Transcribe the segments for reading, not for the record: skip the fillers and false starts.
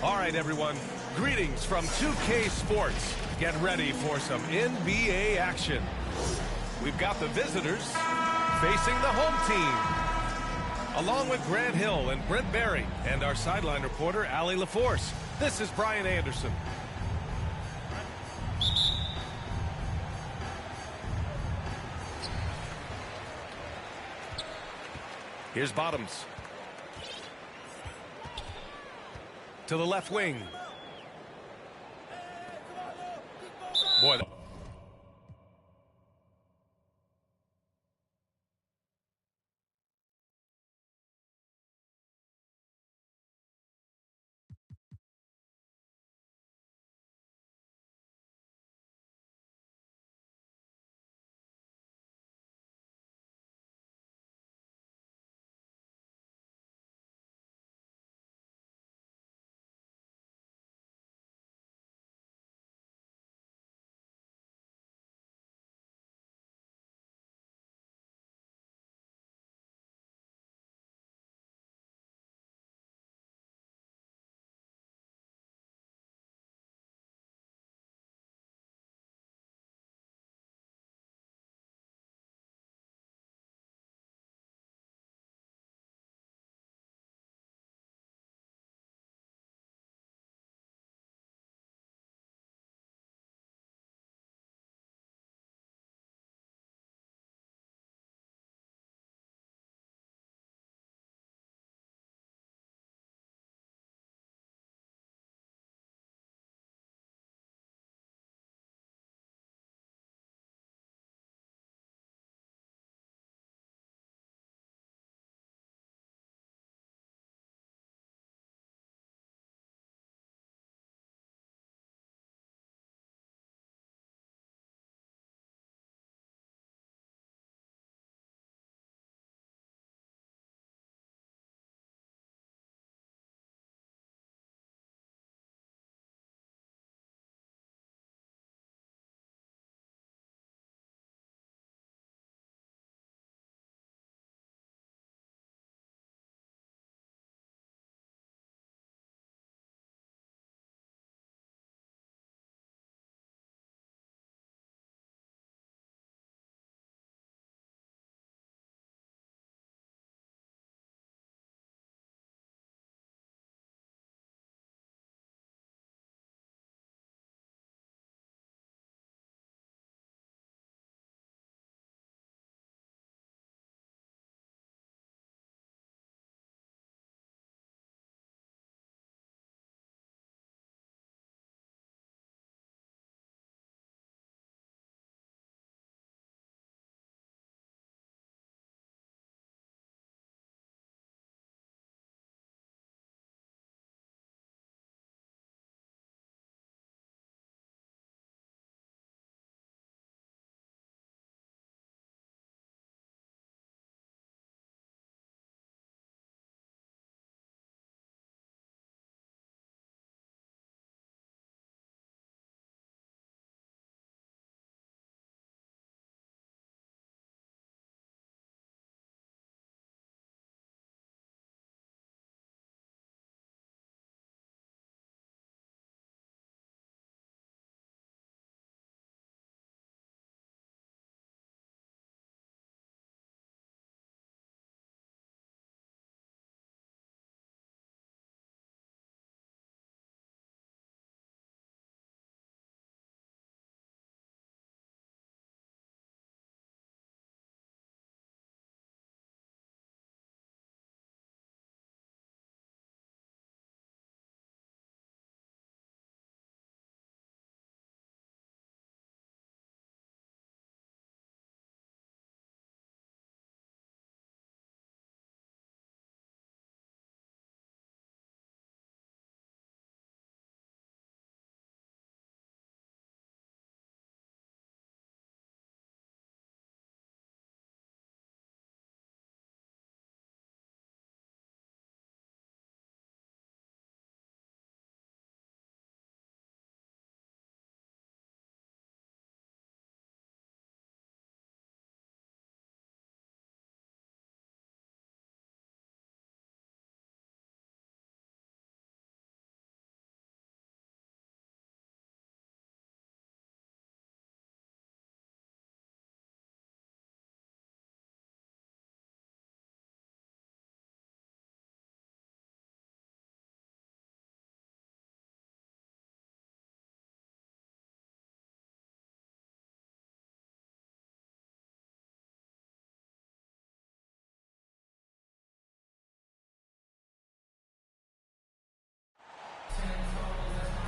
All right, everyone. Greetings from 2K Sports. Get ready for some NBA action. We've got the visitors facing the home team. Along with Grant Hill and Brent Barry and our sideline reporter, Allie LaForce. This is Brian Anderson. Here's Bottoms. To the left wing. Boy.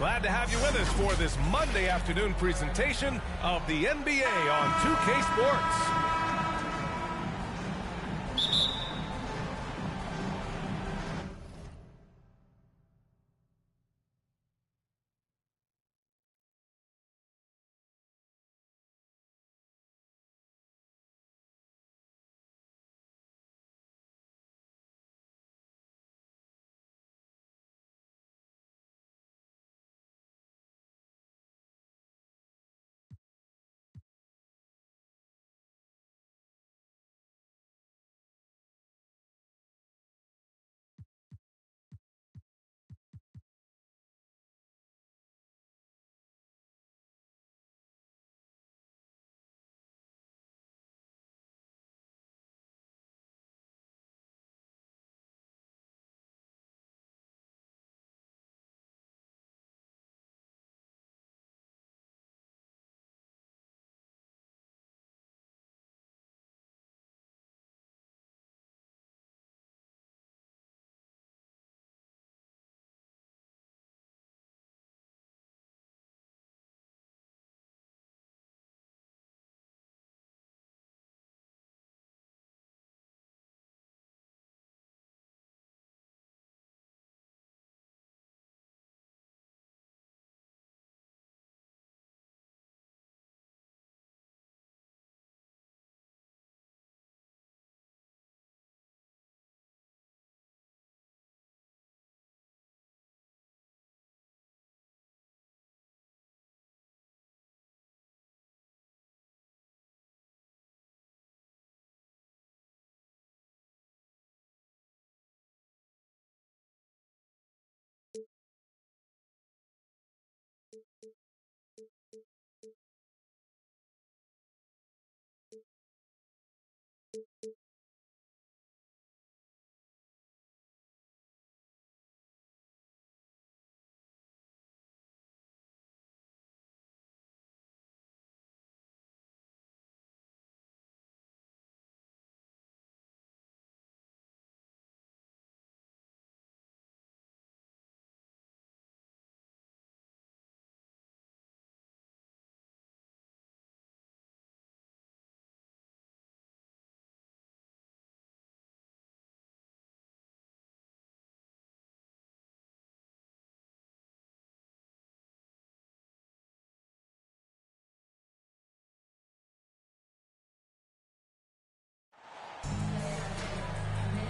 Glad to have you with us for this Monday afternoon presentation of the NBA on 2K Sports.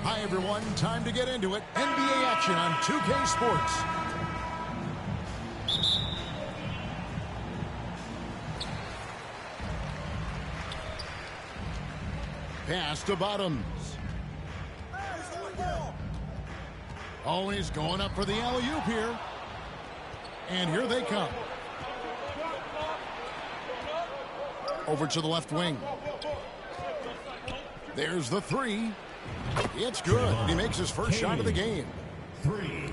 Hi, everyone. Time to get into it. NBA action on 2K Sports. Pass to Bottoms. Oh, he's going up for the alley-oop here. And here they come. Over to the left wing. There's the three. It's good. He makes his first shot of the game.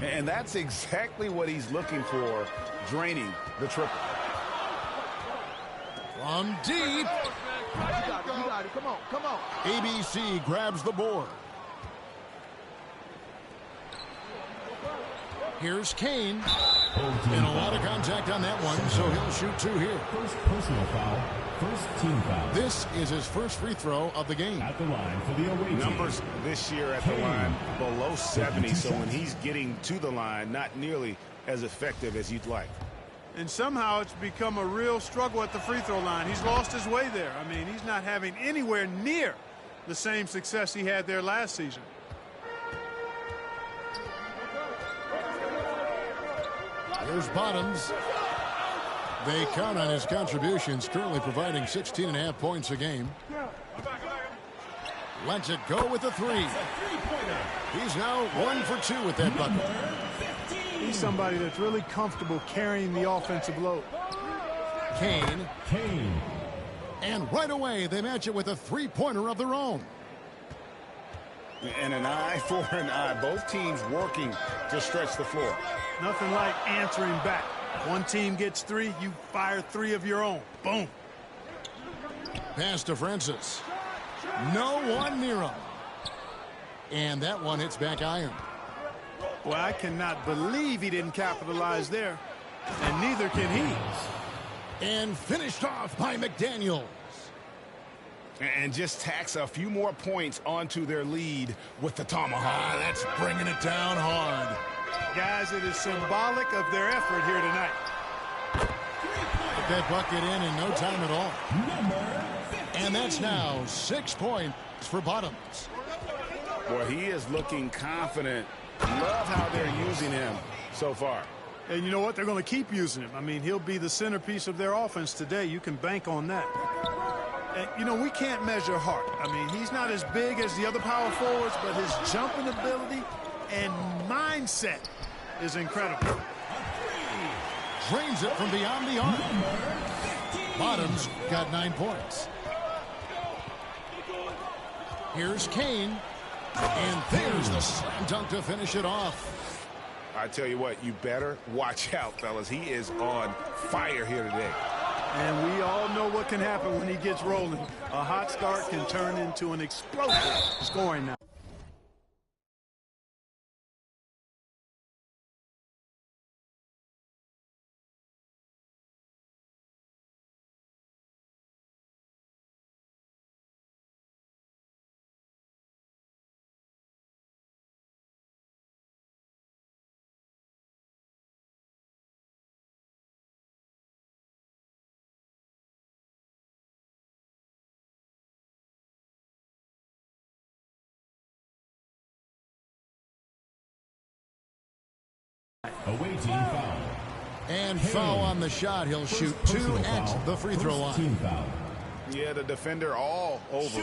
And that's exactly what he's looking for, draining the triple. From deep. You got it. Come on. ABC grabs the board. Here's Kane. And a lot of contact on that one, so he'll shoot two here. First personal foul, first team foul. This is his first free throw of the game. At the line for the away team. Numbers this year at the line below 70, so when he's getting to the line, not nearly as effective as you'd like. And somehow it's become a real struggle at the free throw line. He's lost his way there. I mean, he's not having anywhere near the same success he had there last season. Here's Bottoms. They count on his contributions, currently providing 16.5 points a game. Lets it go with the three. He's now 1 for 2 with that bucket. He's somebody that's really comfortable carrying the offensive load. Kane. And right away, they match it with a three-pointer of their own. And an eye for an eye. Both teams working to stretch the floor. Nothing like answering back. One team gets three, you fire three of your own. Boom. Pass to Francis. No one near him. And that one hits back iron. Well, I cannot believe he didn't capitalize there. and neither can he. And finished off by McDaniels. And just tacks a few more points onto their lead with the tomahawk. That's bringing it down hard. Guys, it is symbolic of their effort here tonight. Put that bucket in no time at all. And that's now 6 points for Bottoms. Boy, he is looking confident. Love how they're using him so far. And you know what? They're going to keep using him. I mean, he'll be the centerpiece of their offense today. You can bank on that. And, you know, we can't measure Hart. I mean, he's not as big as the other power forwards, but his jumping ability and mindset is incredible. Drains it from beyond the arc. Bottoms got 9 points. Here's Kane. And there's the slam dunk to finish it off. I tell you what, you better watch out, fellas. He is on fire here today. And we all know what can happen when he gets rolling. A hot start can turn into an explosive scoring now. Away team foul. And foul on the shot. He'll shoot 2 at the free throw line. Team foul. Yeah, the defender all over.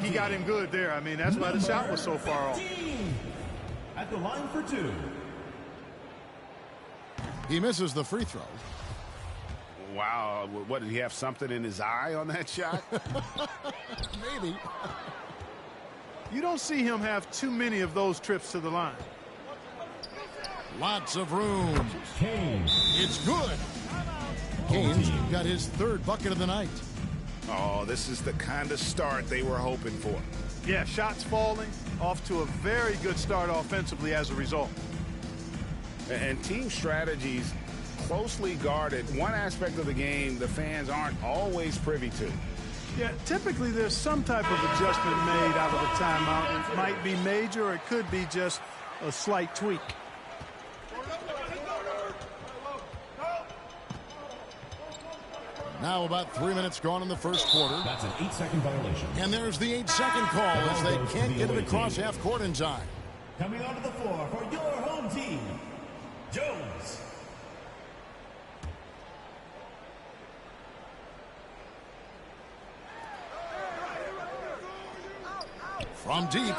He got him good there. I mean, that's why the shot was so far off. At the line for 2. He misses the free throw. Wow, what, did he have something in his eye on that shot? Maybe. You don't see him have too many of those trips to the line. Lots of room. Kane. It's good. Kane's got his 3rd bucket of the night. Oh, this is the kind of start they were hoping for. Yeah, shots falling, off to a very good start offensively as a result. And team strategies closely guarded. One aspect of the game the fans aren't always privy to. Yeah, typically there's some type of adjustment made out of a timeout. It might be major or it could be just a slight tweak. Now about 3 minutes gone in the first quarter. That's an 8-second violation. And there's the 8-second call as they can't get it across half court in time. Coming onto the floor for your home team, Jones. From deep.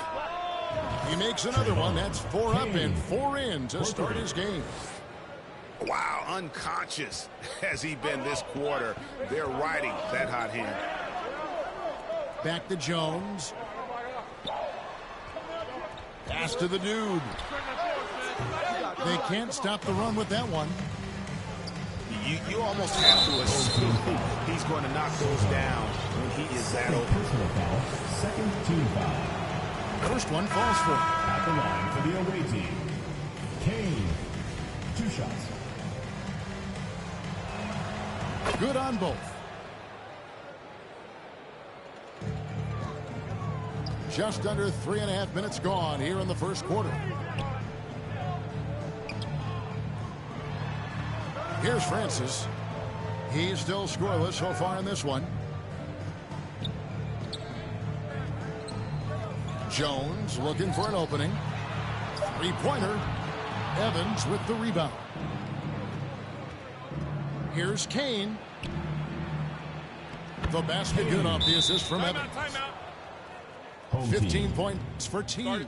He makes another one. That's 4 up and 4 in to start his game. Wow, unconscious has he been this quarter. They're riding that hot hand. Back to Jones. Pass to the dude. They can't stop the run with that one. You almost have to assume he's going to knock those down when he is that open. Personal foul. 2nd team foul. First one falls for him. At the line for the away team, Kane. 2 shots. Good on both. Just under 3.5 minutes gone here in the first quarter. Here's Francis. He's still scoreless so far in this one. Jones looking for an opening. 3-pointer. Evans with the rebound. Here's Kane. The basket good off the assist from Evans. 15 points for team.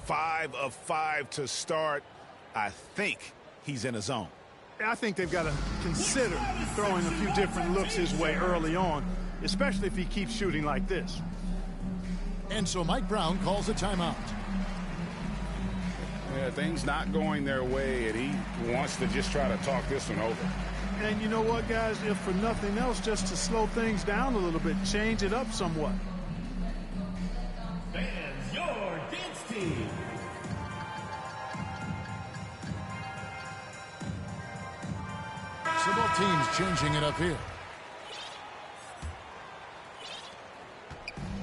5 of 5 to start. I think he's in a zone. I think they've got to consider throwing a few different looks his way early on, especially if he keeps shooting like this. And so Mike Brown calls a timeout. Yeah, things not going their way, and he wants to just try to talk this one over. And you know what, guys? If for nothing else, just to slow things down a little bit, change it up somewhat. Fans, your dance team. So both teams changing it up here.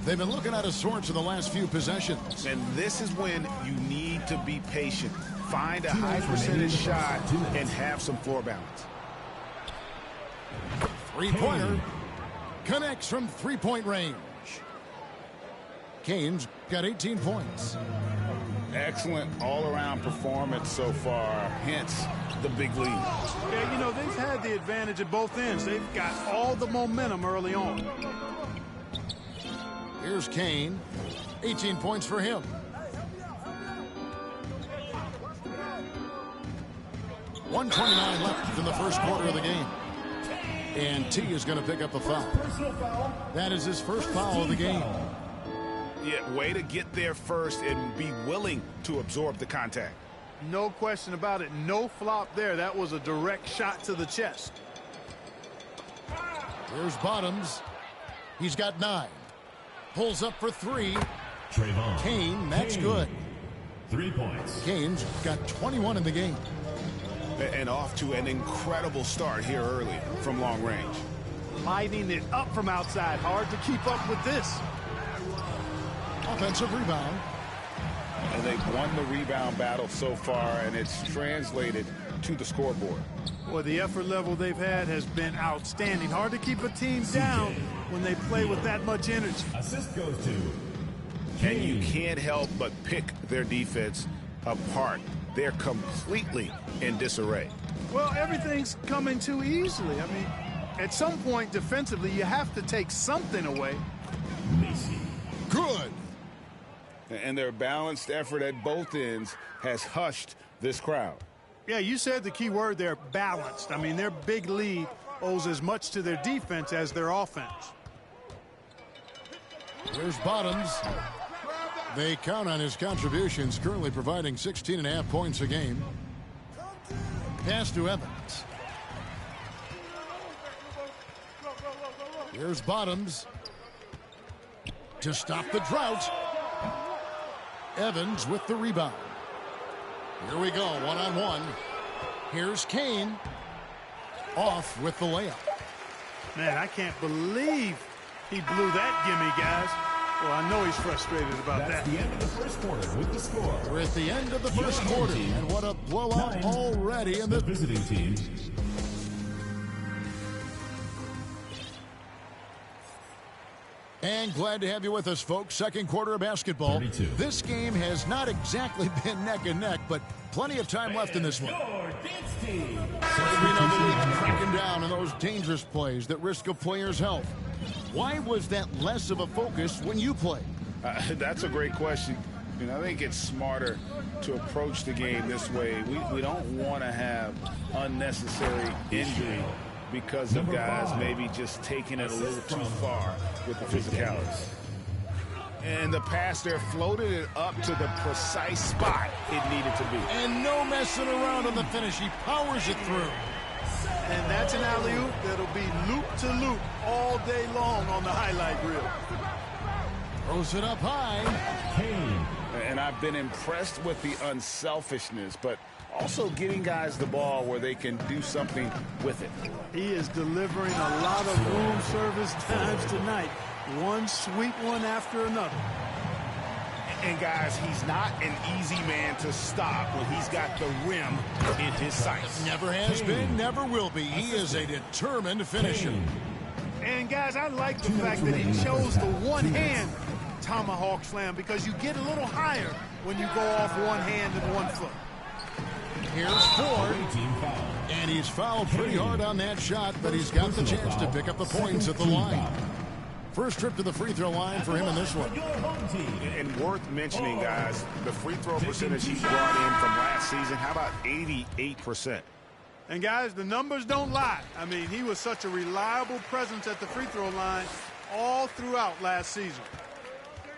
They've been looking out of sorts in the last few possessions. And this is when you need to be patient. Find a high percentage shot and have some floor balance. Three-pointer connects from three-point range. Kane's got 18 points. Excellent all-around performance so far, hence the big lead. Yeah, you know, they've had the advantage at both ends. They've got all the momentum early on. Here's Kane. 18 points for him. .129 left in the first quarter of the game. And T is going to pick up a foul. That is his first foul of the game. Yeah, way to get there first and be willing to absorb the contact. No question about it. No flop there. That was a direct shot to the chest. Here's Bottoms. He's got 9. Pulls up for 3. Trayvon Kane, that's good. 3 points. Kane's got 21 in the game. And off to an incredible start here early from long range. Lighting it up from outside. Hard to keep up with this. Offensive rebound. And they've won the rebound battle so far, and it's translated to the scoreboard. Well, the effort level they've had has been outstanding. Hard to keep a team down when they play with that much energy. Assist goes to And you can't help but pick their defense apart. They're completely in disarray. Well, everything's coming too easily. I mean, at some point defensively, you have to take something away. Macy. Good. And their balanced effort at both ends has hushed this crowd. Yeah, you said the key word there, balanced. I mean, their big lead owes as much to their defense as their offense. Here's Bottoms. They count on his contributions, currently providing 16.5 points a game. Pass to Evans. Here's Bottoms. To stop the drought. Evans with the rebound. Here we go, one-on-one. Here's Kane. Off with the layup. Man, I can't believe he blew that gimme, guys. Well, I know he's frustrated about That's that. the end of the first quarter with the score. We're at the end of the first quarter, and what a blowout 9, already in the the visiting team. And glad to have you with us, folks. Second quarter of basketball. 32. This game has not exactly been neck and neck, but plenty of time left in this one. Your dance team. We know the league's cracking down on those dangerous plays that risk a player's health. Why was that less of a focus when you played? That's a great question. I think it's smarter to approach the game this way. We don't want to have unnecessary injury because of guys maybe just taking it a little too far with the physicality. And the pass there floated it up to the precise spot it needed to be. And no messing around on the finish. He powers it through. And that's an alley-oop that'll be loop-to-loop all day long on the highlight reel. Throws it up high. Kane. And I've been impressed with the unselfishness, but also getting guys the ball where they can do something with it. He is delivering a lot of room service times tonight. One sweet one after another. And guys, he's not an easy man to stop when he's got the rim in his sights. Never has been, never will be. He is a determined finisher. And guys, I like the fact that he chose the one-hand tomahawk slam because you get a little higher when you go off one hand and 1 foot. Here's Ford. And he's fouled pretty hard on that shot, but he's got the chance to pick up the points at the line. First trip to the free throw line for him in this one. And worth mentioning, guys, the free throw percentage he brought in from last season, how about 88%? And guys, the numbers don't lie. I mean, he was such a reliable presence at the free throw line all throughout last season.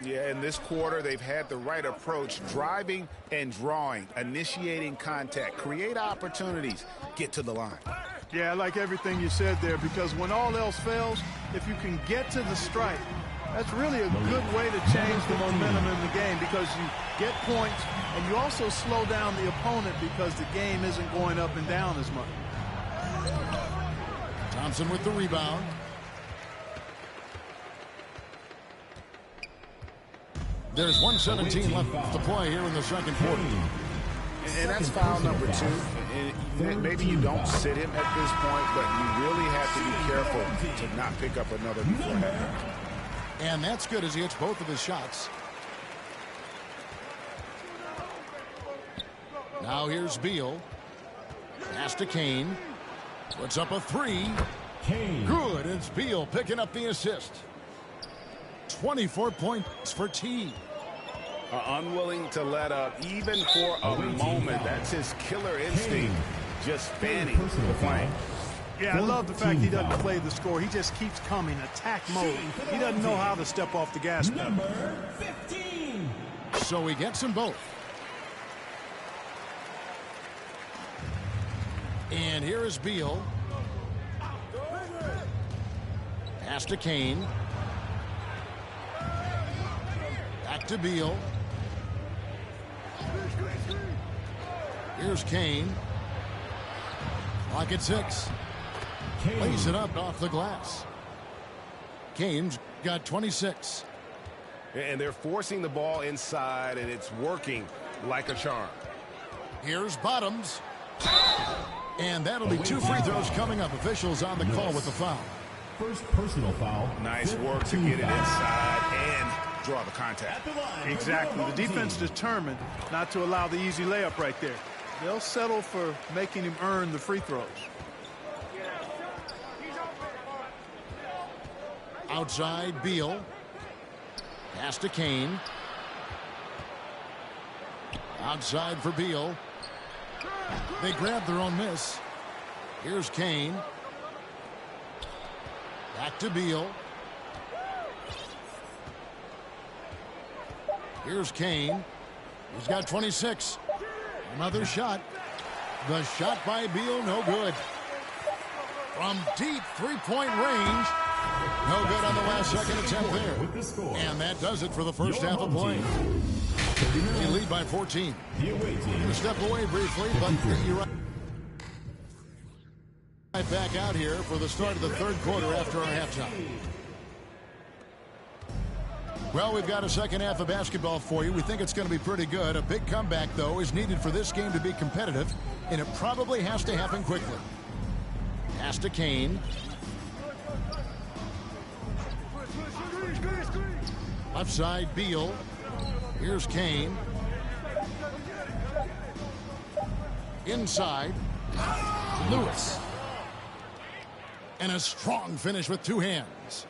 Yeah, in this quarter, they've had the right approach, driving and drawing, initiating contact, create opportunities, get to the line. Yeah, I like everything you said there because when all else fails, if you can get to the stripe, that's really a good way to change the momentum in the game because you get points and you also slow down the opponent because the game isn't going up and down as much. Thompson with the rebound. There's 1:17 left to play here in the second quarter. And that's foul number 2. And maybe you don't sit him at this point, but you really have to be careful to not pick up another before half. And that's good as he hits both of his shots. Now here's Beal. Pass to Kane. Puts up a 3. Kane. Good. It's Beal picking up the assist. 24 points for T. Unwilling to let up even for a moment. That's his killer instinct, just fanning the flank. Yeah, I love the fact he doesn't play the score. He just keeps coming, attack mode. He doesn't know how to step off the gas pedal. Number 15. So he gets them both. And here is Beal. Pass to Kane. Back to Beal. Here's Kane. Clock at 6. Lays it up off the glass. Kane's got 26. And they're forcing the ball inside, and it's working like a charm. Here's Bottoms. And that'll be 2 free throws coming up. Officials on the call with the foul. First personal foul. Nice work to get it inside and draw the contact. Exactly. The defense determined not to allow the easy layup right there. They'll settle for making him earn the free throws. Outside, Beal. Pass to Kane. Outside for Beal. They grab their own miss. Here's Kane. Back to Beal. Here's Kane. He's got 26. Another shot. The shot by Beal, no good. From deep three-point range. No good on the last second attempt there. And that does it for the first half of play. They lead by 14. We'll step away briefly, but you're right back out here for the start of the third quarter after our halftime. Well, we've got a second half of basketball for you. We think it's going to be pretty good. A big comeback, though, is needed for this game to be competitive, and it probably has to happen quickly. Pass to Kane. Left side, Beal. Here's Kane. Inside, Lewis. And a strong finish with 2 hands.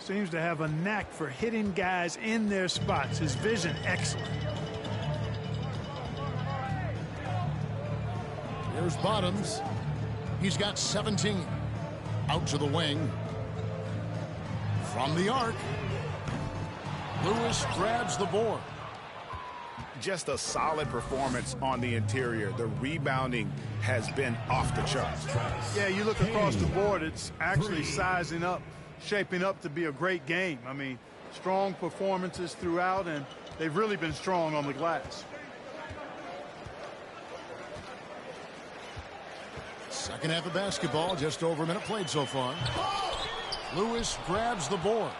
Seems to have a knack for hitting guys in their spots. His vision, excellent. Here's Bottoms. He's got 17. Out to the wing. From the arc. Lewis grabs the board. Just a solid performance on the interior. The rebounding has been off the charts. Yeah, you look across the board, it's actually sizing up, shaping up to be a great game. I mean, strong performances throughout, and they've really been strong on the glass. Second half of basketball, just over a minute played so far. Lewis grabs the board.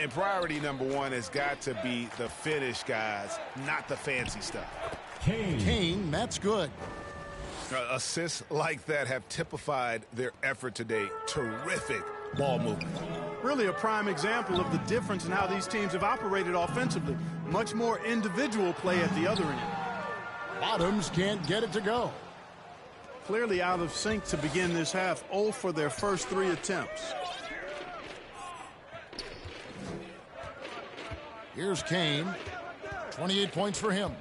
And priority number 1 has got to be the finish, guys, not the fancy stuff. Kane, that's good. Assists like that have typified their effort today. Terrific ball movement. Really a prime example of the difference in how these teams have operated offensively. Much more individual play at the other end. Bottoms can't get it to go. Clearly out of sync to begin this half. 0 for their first 3 attempts. Here's Kane. 28 points for him.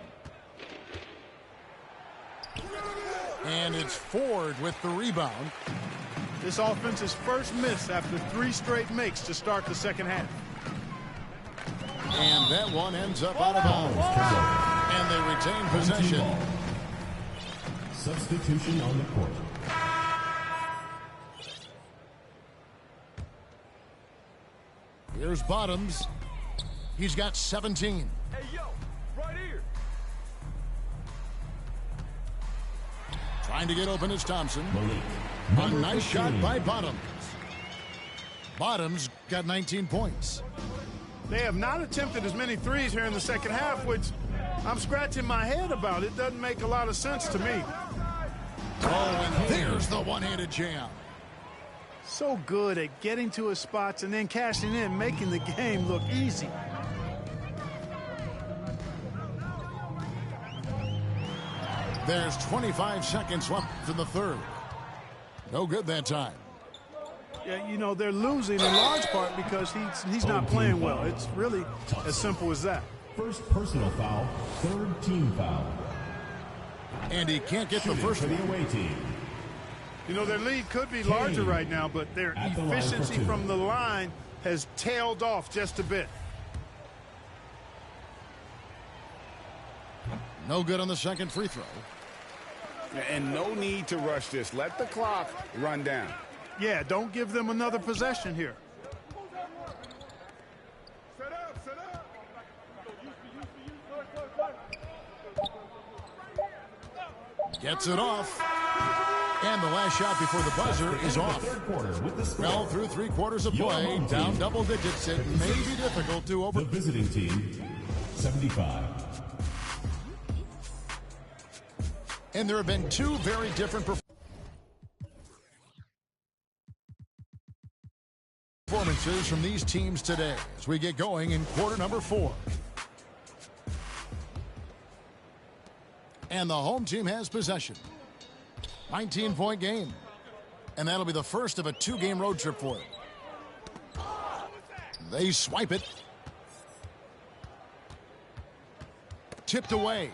And it's Ford with the rebound. This offense's first miss after 3 straight makes to start the second half. And that one ends up out of bounds. And they retain possession. Substitution on the court. Here's Bottoms. He's got 17. Hey, yo, right here. Trying to get open is Thompson. Malik. A Number nice 15. shot by Bottoms. Bottoms got 19 points. They have not attempted as many threes here in the second half, which I'm scratching my head about. It doesn't make a lot of sense to me. Oh, and there's the one-handed jam. So good at getting to his spots and then cashing in, making the game look easy. There's 25 seconds left in the third. No good that time. Yeah, you know, they're losing in large part because he's not playing well. It's really as simple as that. First personal foul, third team foul. And he can't get the Shooting first for the one. away team. You know, their lead could be larger right now, but their At the line for efficiency two. from the line has tailed off just a bit. No good on the second free throw. And no need to rush this. Let the clock run down. Yeah, don't give them another possession here. Gets it off. And the last shot before the buzzer is off. Third quarter with the score. Well, through 3 quarters of Your play, home down team. double digits, it may be difficult to The visiting team, 75. And there have been 2 very different performances from these teams today as we get going in quarter number 4. And the home team has possession. 19-point game. And that'll be the first of a 2-game road trip for them. They swipe it. Tipped away.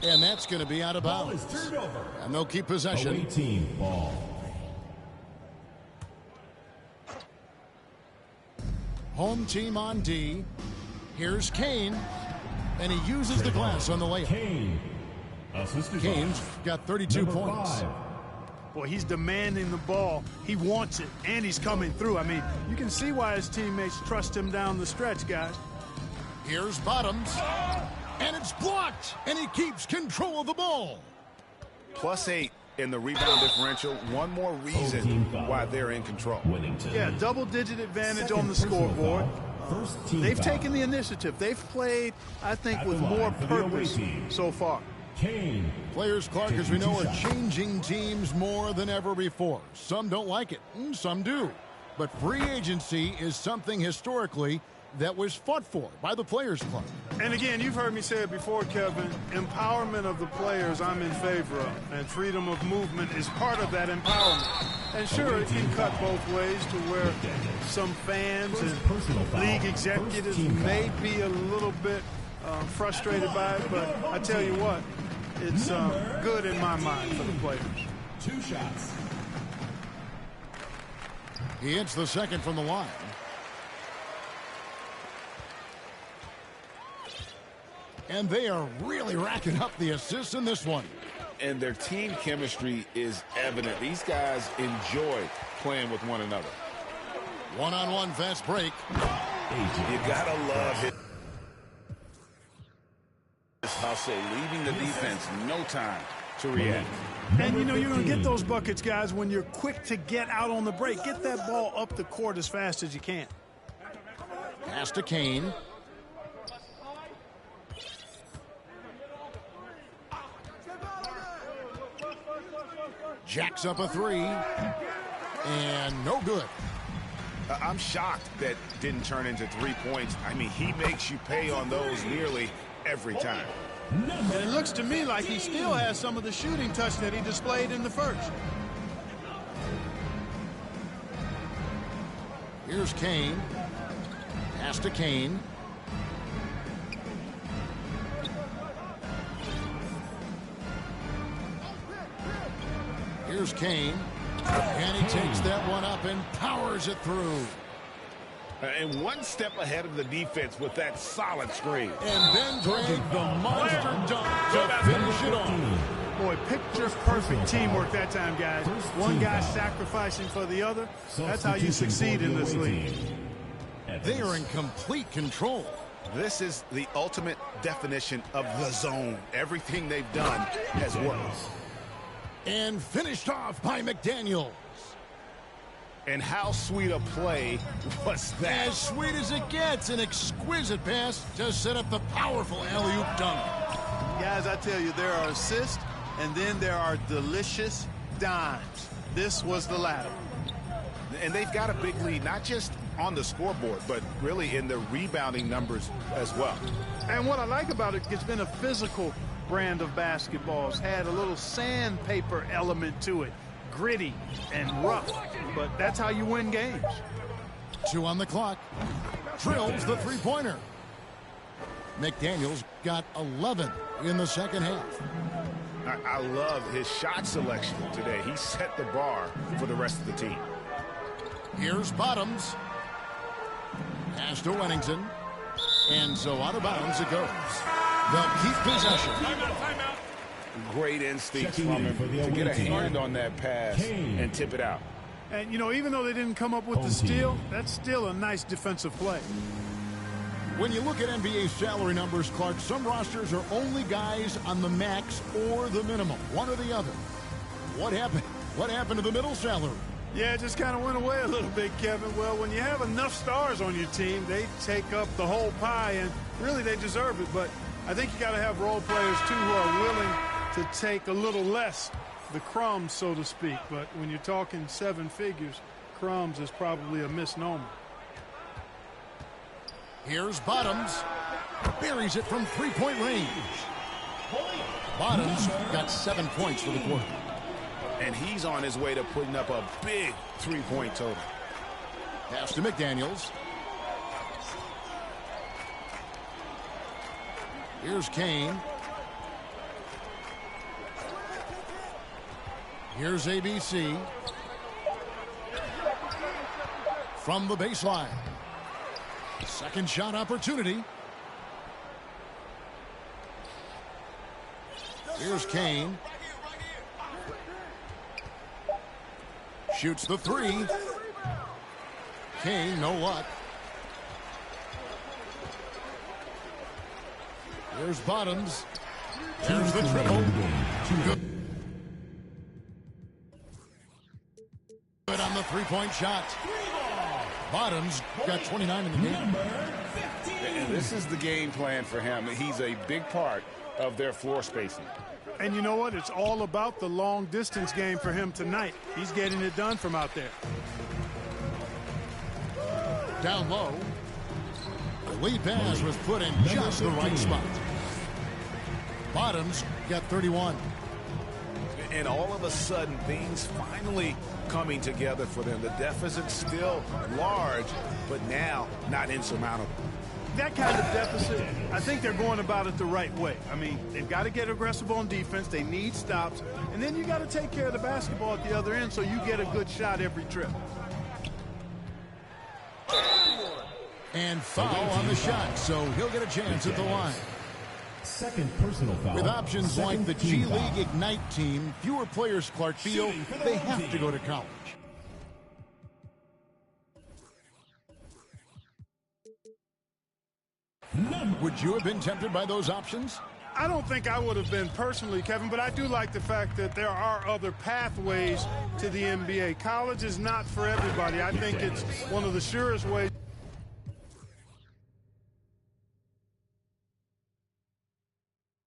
And that's going to be out of Ball bounds. is turned over. And they'll keep possession. Away team ball. Home team on D. Here's Kane. And he uses the glass on the layup. Kane. Assisted by Kane's got 32 number points. 5. Boy, he's demanding the ball. He wants it, and he's coming through. I mean, you can see why his teammates trust him down the stretch, guys. Here's Bottoms. And it's blocked. And he keeps control of the ball. +8 in the rebound differential. One more reason why they're in control. Whittington. Yeah, double-digit advantage Second on the personal scoreboard. foul, first team They've foul. taken the initiative. They've played, I think, At with the line more for the away purpose team. so far. Kane. Players, Clark, as we Taking know, two are shots. changing teams more than ever before. Some don't like it, and some do. But free agency is something historically that was fought for by the Players Club. And again, you've heard me say it before, Kevin, empowerment of the players I'm in favor of, and freedom of movement is part of that empowerment. And sure, it can cut both ways to where some fans First personal and foul, league executives first team may foul. be a little bit frustrated by it, but I tell you what, it's good in my mind for the players. 2 shots. He hits the second from the line. And they are really racking up the assists in this one. And their team chemistry is evident. These guys enjoy playing with one another. One-on-one fast break. You gotta love it. This hustle, leaving the defense no time to react. And, you know, you're going to get those buckets, guys, when you're quick to get out on the break. Get that ball up the court as fast as you can. Pass to Kane. Jacks up a 3. And no good. I'm shocked that didn't turn into 3 points. I mean, he makes you pay on those nearly every time. And it looks to me like he still has some of the shooting touch that he displayed in the first. Here's Kane. Pass to Kane. Here's Kane. And he takes that one up and powers it through. And one step ahead of the defense with that solid screen. And then Drake, the monster dunk to finish it off. Boy, picture-perfect teamwork that time, guys. One guy sacrificing for the other. That's how you succeed in this league. They are in complete control. This is the ultimate definition of the zone. Everything they've done has worked. And finished off by McDaniels. And how sweet a play was that? As sweet as it gets, an exquisite pass to set up the powerful alley-oop dunk. Guys, I tell you, there are assists, and then there are delicious dimes. This was the latter. And they've got a big lead, not just on the scoreboard, but really in the rebounding numbers as well. And what I like about it, it's been a physical brand of basketball. It's had a little sandpaper element to it. Gritty and rough, but that's how you win games. 2 on the clock. Drills the three-pointer. McDaniels got 11 in the second half. I love his shot selection today. He set the bar for the rest of the team. Here's Bottoms. Pass to Wennington. And so out of bounds it goes. They'll keep possession. Timeout. Great instinct from him to get a hand on that pass and tip it out. And, you know, even though they didn't come up with the steal, that's still a nice defensive play. When you look at NBA salary numbers, Clark, some rosters are only guys on the max or the minimum, one or the other. What happened? What happened to the middle salary? Yeah, it just kind of went away a little bit, Kevin. Well, when you have enough stars on your team, they take up the whole pie, and really they deserve it. But I think you got to have role players, too, who are willing to take a little less, the crumbs, so to speak. But when you're talking 7 figures, crumbs is probably a misnomer. Here's Bottoms. Buries it from three-point range. Bottoms got 7 points for the quarter. And he's on his way to putting up a big three-point total. Pass to McDaniels. Here's Kane. Here's ABC. From the baseline. Second shot opportunity. Here's Kane. Shoots the three. Kane, no luck. Here's Bottoms. There's the triple. Good on the three-point shot. Bottoms got 29 in the game. And this is the game plan for him. He's a big part of their floor spacing. And you know what? It's all about the long-distance game for him tonight. He's getting it done from out there. Down low. The lead pass was put in just the right spot. Bottoms got 31. And all of a sudden, things finally coming together for them. The deficit's still large, but now not insurmountable. That kind of deficit, I think they're going about it the right way. I mean, they've got to get aggressive on defense. They need stops. And then you got to take care of the basketball at the other end so you get a good shot every trip. And foul on the shot, so he'll get a chance at the line. Second personal foul. With options like the G League Ignite team, fewer players, Clark, feel they have to go to college. Would you have been tempted by those options? I don't think I would have been personally, Kevin, but I do like the fact that there are other pathways to the NBA. College is not for everybody. I think it's one of the surest ways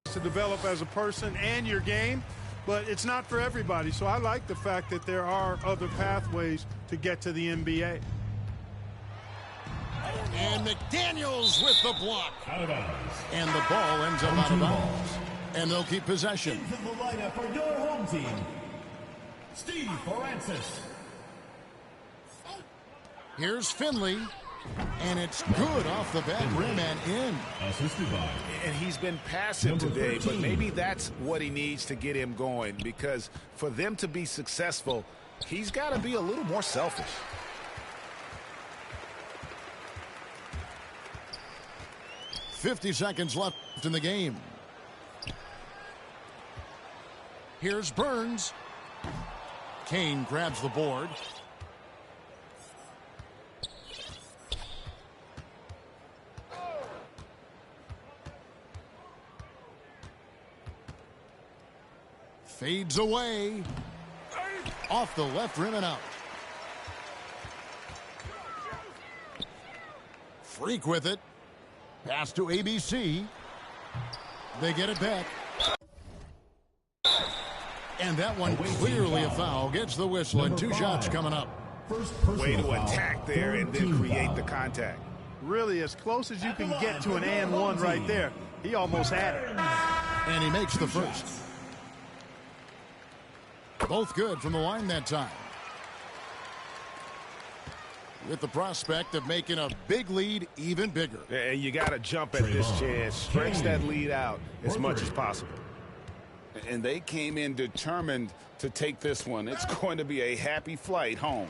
to develop as a person and your game, but it's not for everybody. So I like the fact that there are other pathways to get to the NBA. And McDaniels with the block. Out of bounds. And the ball ends up out of bounds. And they'll keep possession. Into the lineup for your home team, Steve Francis. Here's Finley. And it's good off the back rim and in. Assisted by. And he's been passive today, but maybe that's what he needs to get him going, because for them to be successful, he's got to be a little more selfish. .50 seconds left in the game. Here's Burns. Kane grabs the board. Fades away. Off the left rim and out. Freak with it. Pass to ABC. They get it back. And that one clearly a foul. Gets the whistle and 2 shots coming up. Way to attack there and then create the contact. Really as close as you can get to an and one right there. He almost had it. And he makes the first. Both good from the line that time. With the prospect of making a big lead even bigger. And you got to jump at this chance. Stretch that lead out as much as possible. And they came in determined to take this one. It's going to be a happy flight home.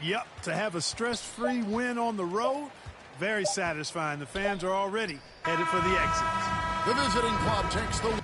Yep, to have a stress-free win on the road, very satisfying. The fans are already headed for the exits. The visiting club takes the...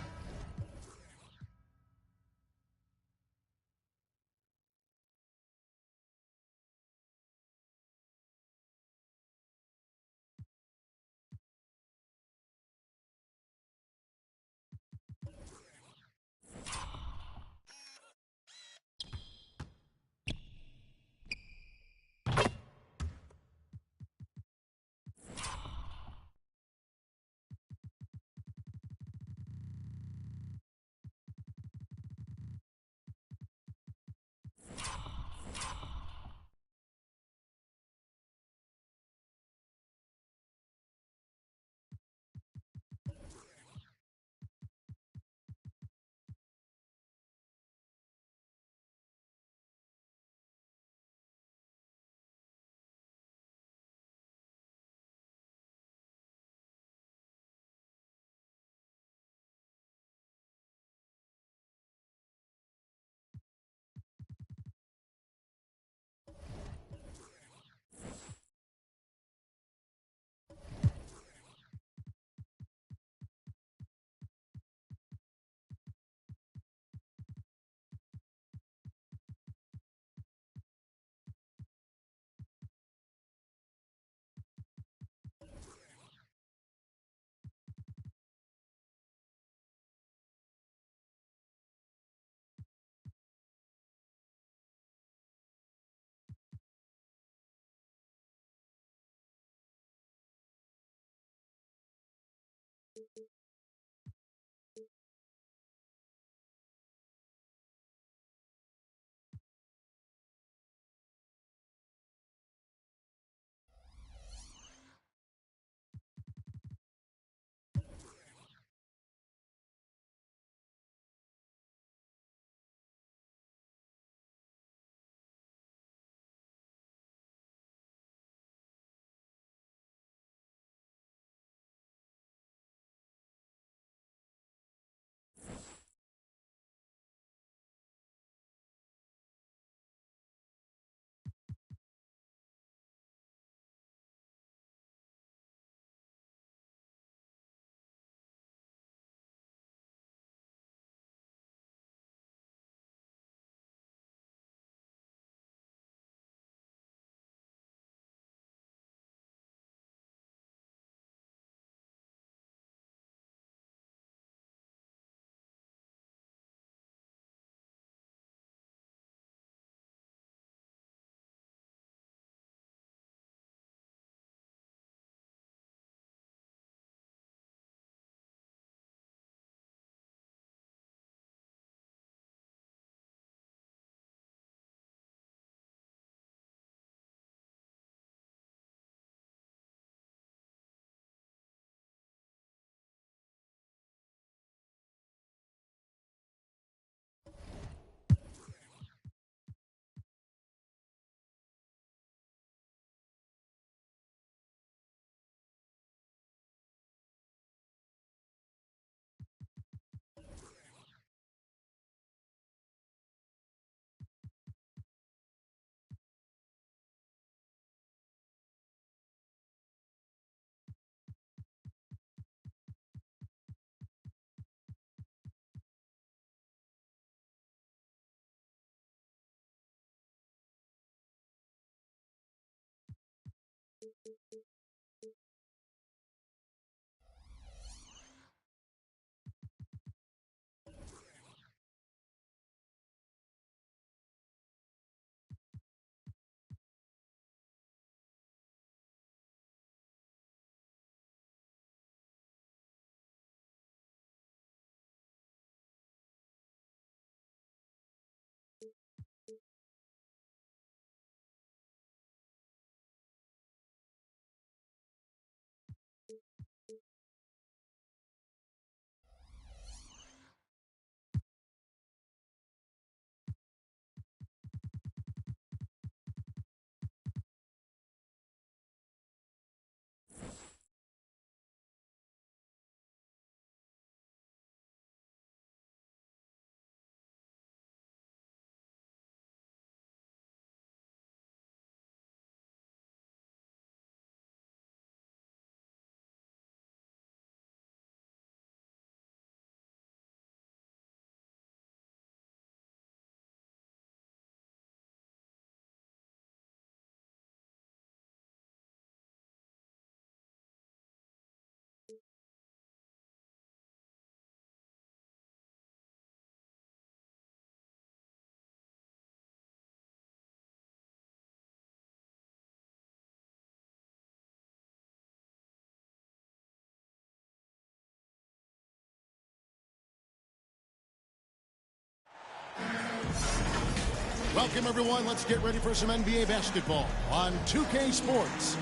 Welcome, everyone. Let's get ready for some NBA basketball on 2K Sports.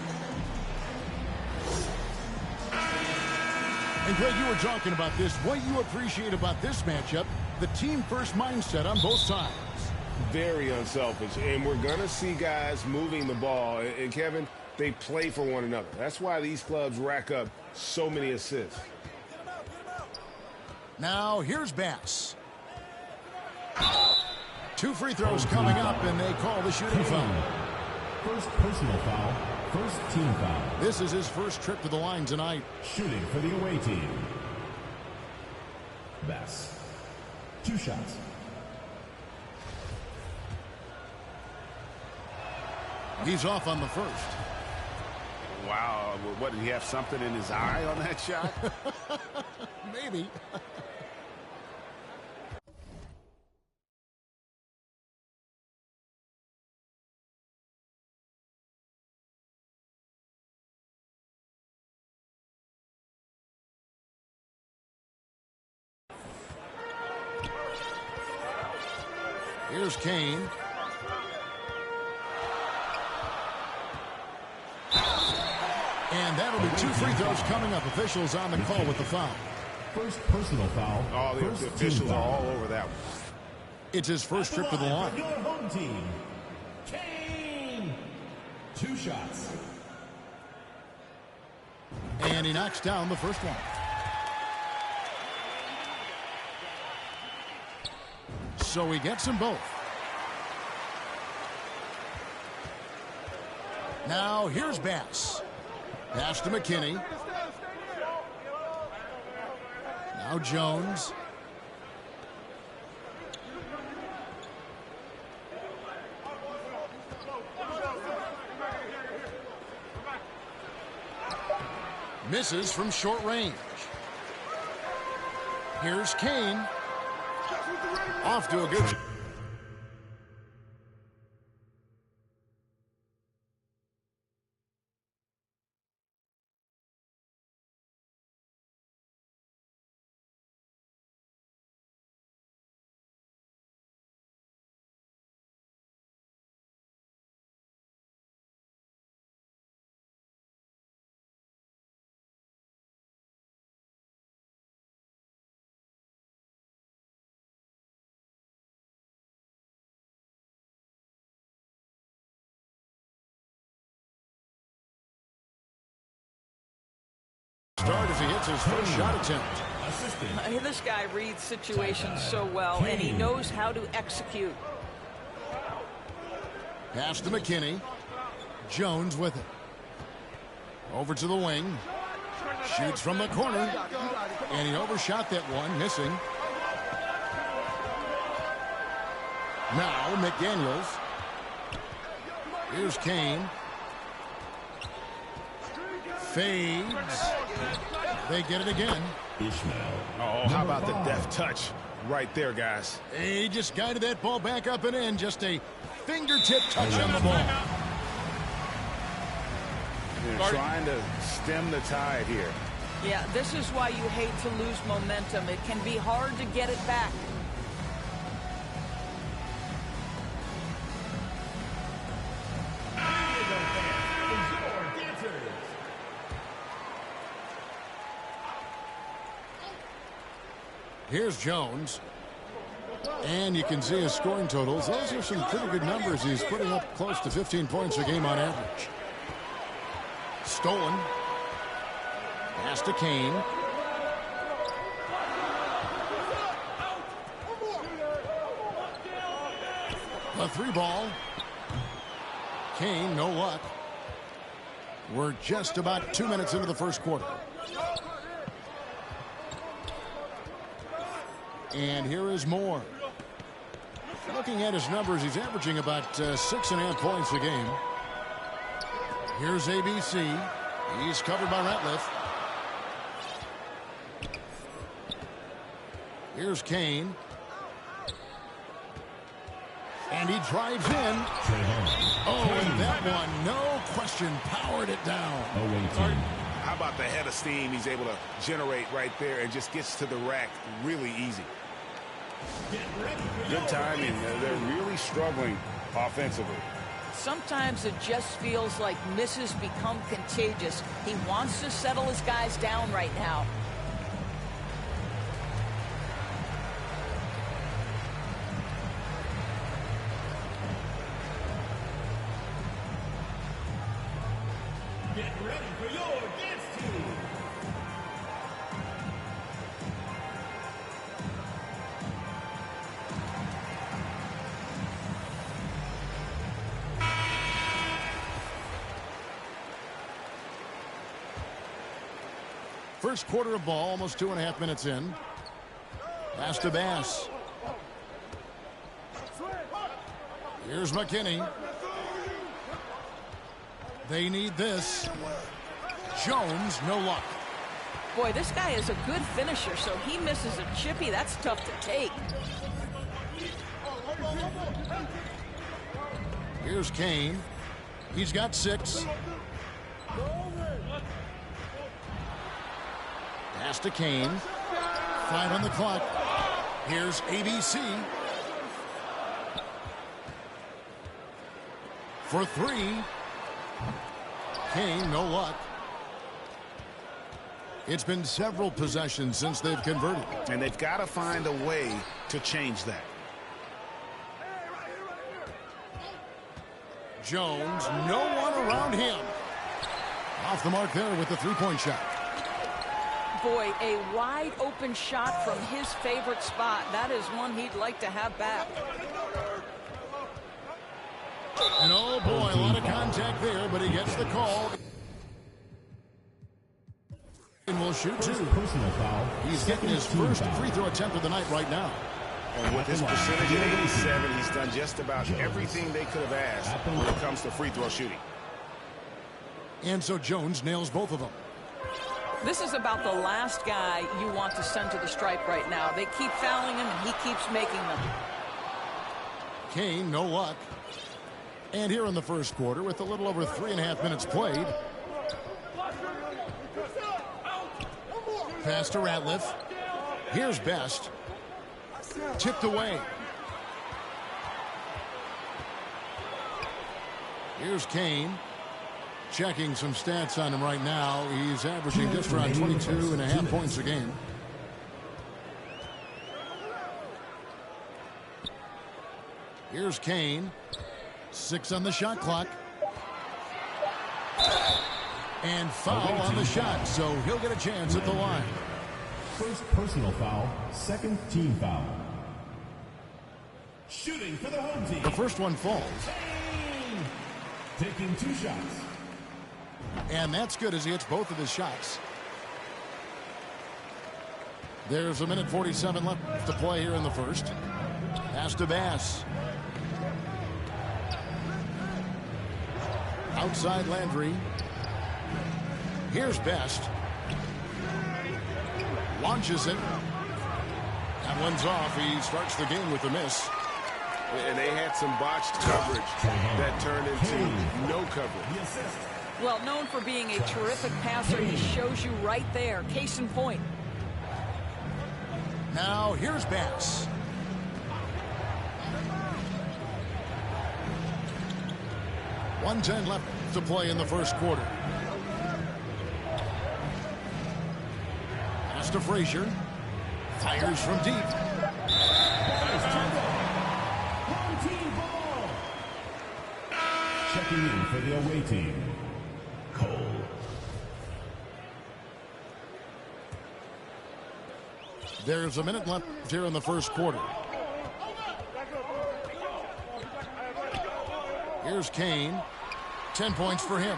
And Greg, you were talking about this. What you appreciate about this matchup, the team-first mindset on both sides. Very unselfish, and we're going to see guys moving the ball. And, Kevin, they play for one another. That's why these clubs rack up so many assists. Now, here's Bass. 2 free throws coming up, and they call the shooting foul. First personal foul, first team foul. This is his first trip to the line tonight. Shooting for the away team. Bass. 2 shots. He's off on the first. Wow, what, did he have something in his eye on that shot? Maybe. Here's Kane. And that'll be 2 free throws coming up. Officials on the call with the foul. First personal foul. Oh, the officials are all over that one. It's his first trip to the line. Your home team. Kane. 2 shots. And he knocks down the first one. So he gets them both. Now here's Bass. Pass to McKinney. Now Jones. Misses from short range. Here's Kane. Off to a good... Start as he hits his first shot attempt. This guy reads situations so well, and he knows how to execute. Pass to McKinney. Jones with it. Over to the wing. Shoots from the corner. And he overshot that one, missing. Now McDaniels. Here's Kane. Fades. They get it again. Ishmael. Oh, how about the deft touch right there, guys? He just guided that ball back up and in. Just a fingertip touch on the ball. They're trying to stem the tide here. Yeah, this is why you hate to lose momentum. It can be hard to get it back. Here's Jones. And you can see his scoring totals. Those are some pretty good numbers. He's putting up close to 15 points a game on average. Stolen. Pass to Kane. A 3-ball. Kane, no luck. We're just about 2 minutes into the first quarter. And here is Moore. Looking at his numbers, he's averaging about 6.5 points a game. Here's ABC. He's covered by Ratliff. Here's Kane. And he drives in. Oh, and that one, no question, powered it down. How about the head of steam he's able to generate right there and just gets to the rack really easy? Good timing. They're really struggling offensively. Sometimes it just feels like misses become contagious. He wants to settle his guys down right now. Get ready for your dance team. First quarter of ball, almost 2.5 minutes in. Pass to Bass. Here's McKinney. They need this. Jones, no luck. Boy, this guy is a good finisher, so he misses a chippy. That's tough to take. Here's Kane. He's got 6. Pass to Kane. 5 on the clock. Here's ABC. For 3. Kane, no luck. It's been several possessions since they've converted. And they've got to find a way to change that. Jones, no one around him. Off the mark there with the three-point shot. Boy, a wide open shot from his favorite spot. That is one he'd like to have back. And oh boy, a lot of contact there, but he gets the call. And will shoot 2. Personal foul. He's getting his first free throw attempt of the night right now. And with his percentage at 87, he's done just about everything they could have asked when it comes to free throw shooting. And so Jones nails both of them. This is about the last guy you want to send to the stripe right now. They keep fouling him, and he keeps making them. Kane, no luck. And here in the first quarter, with a little over 3.5 minutes played. Pass to Ratliff. Here's Best. Tipped away. Here's Kane. Checking some stats on him right now. He's averaging just around 22.5 points a game. Here's Kane. 6 on the shot clock. And foul on the shot, so he'll get a chance at the line. First personal foul, second team foul. Shooting for the home team. The first one falls. Taking 2 shots. And that's good as he hits both of his shots. There's 1:47 left to play here in the first. Pass to Bass. Outside Landry. Here's Best. Launches it. That one's off. He starts the game with a miss. And they had some botched coverage that turned into no coverage. Well, known for being a terrific passer, he shows you right there. Case in point. Now, here's Bass. .110 left to play in the first quarter. Pass to Frazier. Fires from deep. Checking in for the away team, Cole. There's a minute left here in the first quarter. Here's Kane. 10 points for him.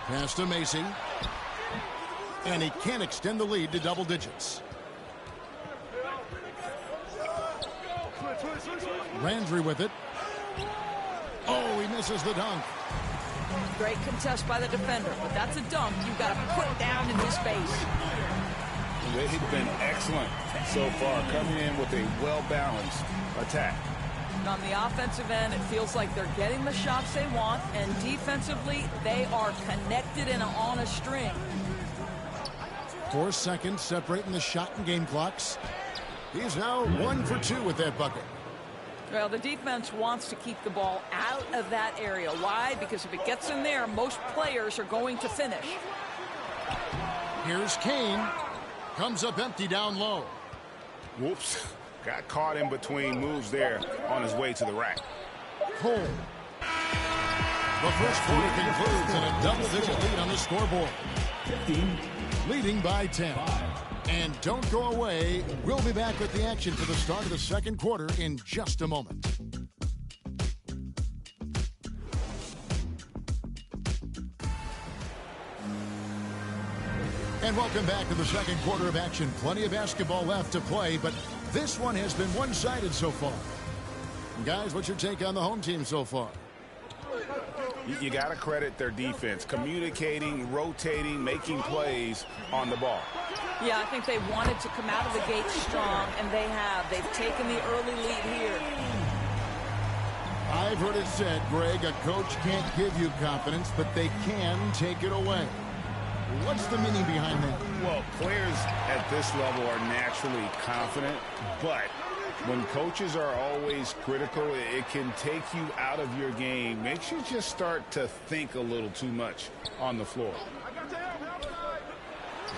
Pass to Macy. And he can't extend the lead to double digits. Landry with it. Oh, he misses the dunk. Great contest by the defender, but that's a dunk you've got to put down in his face. They've been excellent so far, coming in with a well-balanced attack. And on the offensive end, it feels like they're getting the shots they want, and defensively, they are connected and on a string. 4 seconds separating the shot and game clocks. He's now 1 for 2 with that bucket. Well, the defense wants to keep the ball out of that area. Why? Because if it gets in there, most players are going to finish. Here's Kane. Comes up empty down low. Whoops. Got caught in between moves there on his way to the rack. Cole. The first quarter concludes in a double-digit lead on the scoreboard. 15. Leading by 10. And don't go away. We'll be back with the action for the start of the second quarter in just a moment. And welcome back to the second quarter of action. Plenty of basketball left to play, but this one has been one-sided so far. Guys, what's your take on the home team so far? You got to credit their defense, communicating, rotating, making plays on the ball. Yeah, I think they wanted to come out of the gate strong, and they have. They've taken the early lead here. I've heard it said, Greg, a coach can't give you confidence, but they can take it away. What's the meaning behind that? Well, players at this level are naturally confident, but when coaches are always critical, it can take you out of your game. Makes you just start to think a little too much on the floor.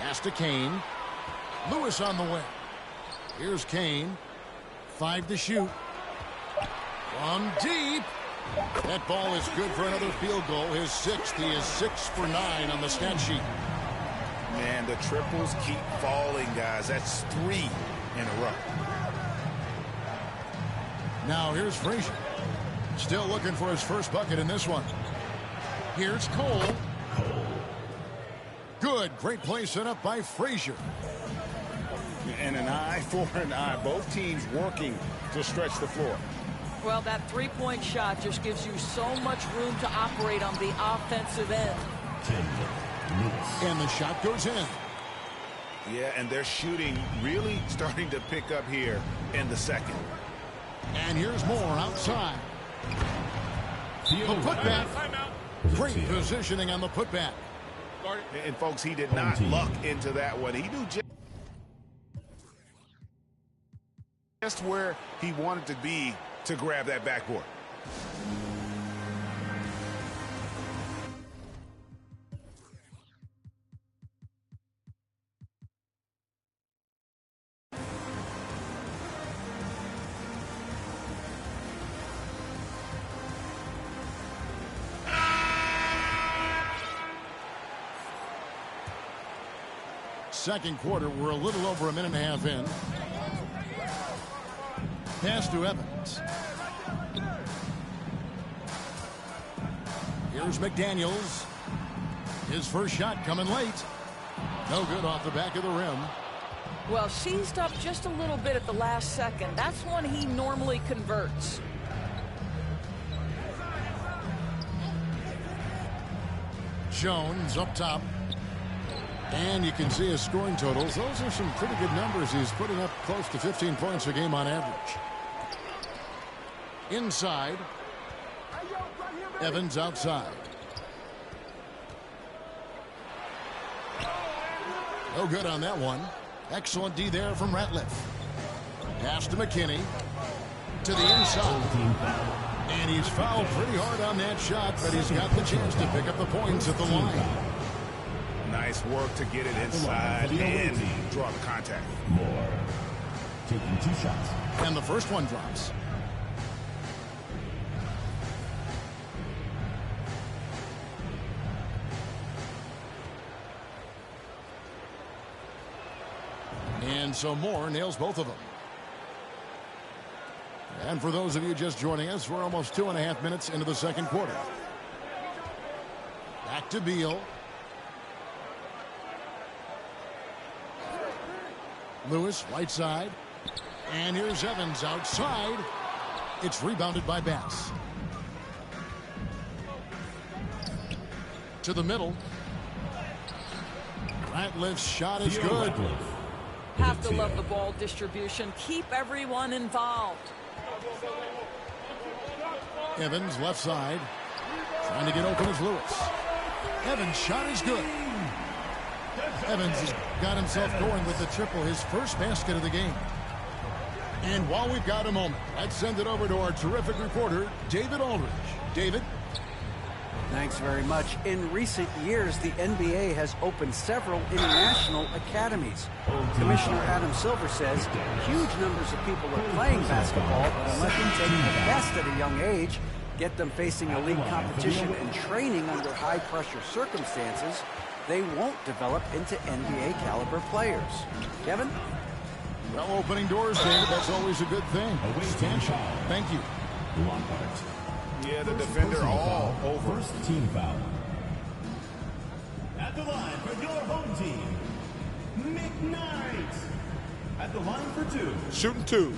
Pass to Kane. Lewis on the way. Here's Kane. 5 to shoot. From deep. That ball is good for another field goal. His 6th. He is 6 for 9 on the stat sheet. Man, the triples keep falling, guys. That's 3 in a row. Now here's Frazier. Still looking for his first bucket in this one. Here's Cole. Good. Great play set up by Frazier. And an eye for an eye. Both teams working to stretch the floor. Well, that three-point shot just gives you so much room to operate on the offensive end. 10. And the shot goes in. Yeah, and their shooting really starting to pick up here in the second. And here's more outside. The putback. Great positioning on the putback. And, folks, he did not luck into that one. He knew just where he wanted to be to grab that backboard. Second quarter, we're a little over a minute and a half in. Pass to Evans. Here's McDaniels. His first shot coming late. No good off the back of the rim. Well, seized up just a little bit at the last second. That's when he normally converts. Jones up top. And you can see his scoring totals. Those are some pretty good numbers. He's putting up close to 15 points a game on average. Inside. Evans outside. No good on that one. Excellent D there from Ratliff. Pass to McKinney. To the inside. And he's fouled pretty hard on that shot, but he's got the chance to pick up the points at the line. Nice work to get it inside and draw the contact. More. Taking 2 shots. And the first one drops. And so Moore nails both of them. And for those of you just joining us, we're almost 2.5 minutes into the second quarter. Back to Beal. Lewis, right side. And here's Evans outside. It's rebounded by Bass. To the middle. Ratliff's shot is good. Have to love the ball distribution. Keep everyone involved. Evans left side. Trying to get open is Lewis. Evans' shot is good. Evans has got himself going with the triple, his first basket of the game. And while we've got a moment, let's send it over to our terrific reporter, David Aldridge. David? Thanks very much. In recent years, the NBA has opened several international academies. Commissioner Adam Silver says huge numbers of people are playing basketball, but unless you take the best at a young age, get them facing elite competition and training under high-pressure circumstances, they won't develop into NBA-caliber players. Kevin? Well, opening doors, David, that's always a good thing. Thank you. Lockhart. Yeah, the defender all over. First team foul. At the line for your home team, McKnight. At the line for two. Shooting two.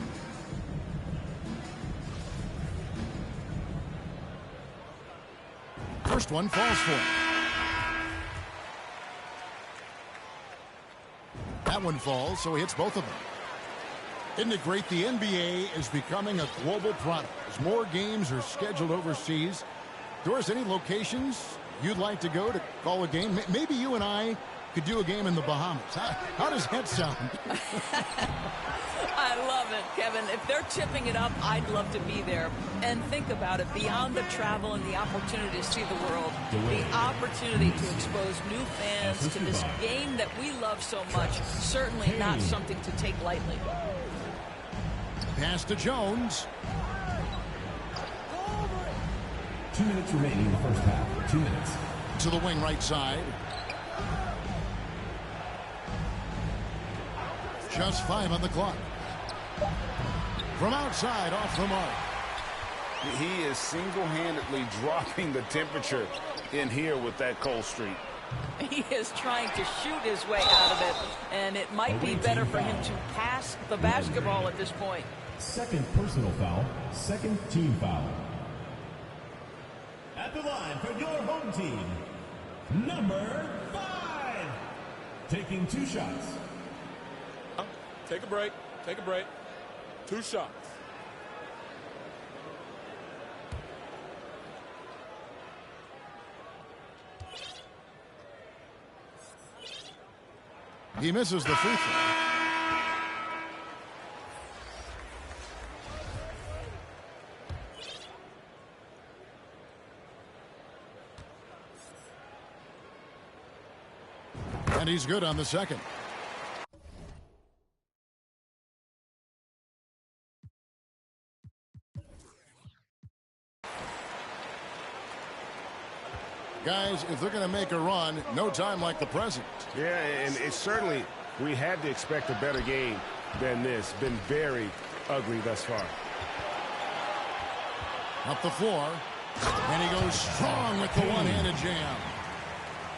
First one falls for him. That one falls, so he hits both of them. Isn't it great? The NBA is becoming a global product as more games are scheduled overseas. Doris, any locations you'd like to go to call a game? Maybe you and I could do a game in the Bahamas. How does that sound? I love it, Kevin. If they're tipping it up, I'd love to be there. And think about it, beyond the travel and the opportunity to see the world, the opportunity to expose new fans to this game that we love so much, certainly not something to take lightly. Pass to Jones. 2 minutes remaining in the first half. 2 minutes. To the wing right side. Just 5 on the clock. From outside, off the mark. He is single-handedly dropping the temperature in here with that cold streak. He is trying to shoot his way out of it, and it might be better for him to pass the basketball at this point. Second personal foul. Second team foul. At the line for your home team, number 5. Taking 2 shots. Take a break. Take a break. 2 shots. He misses the free throw. And he's good on the second. Guys, if they're going to make a run, no time like the present. Yeah, and it's certainly, we had to expect a better game than this. Been very ugly thus far. Up the floor, and he goes strong with the one-handed jam.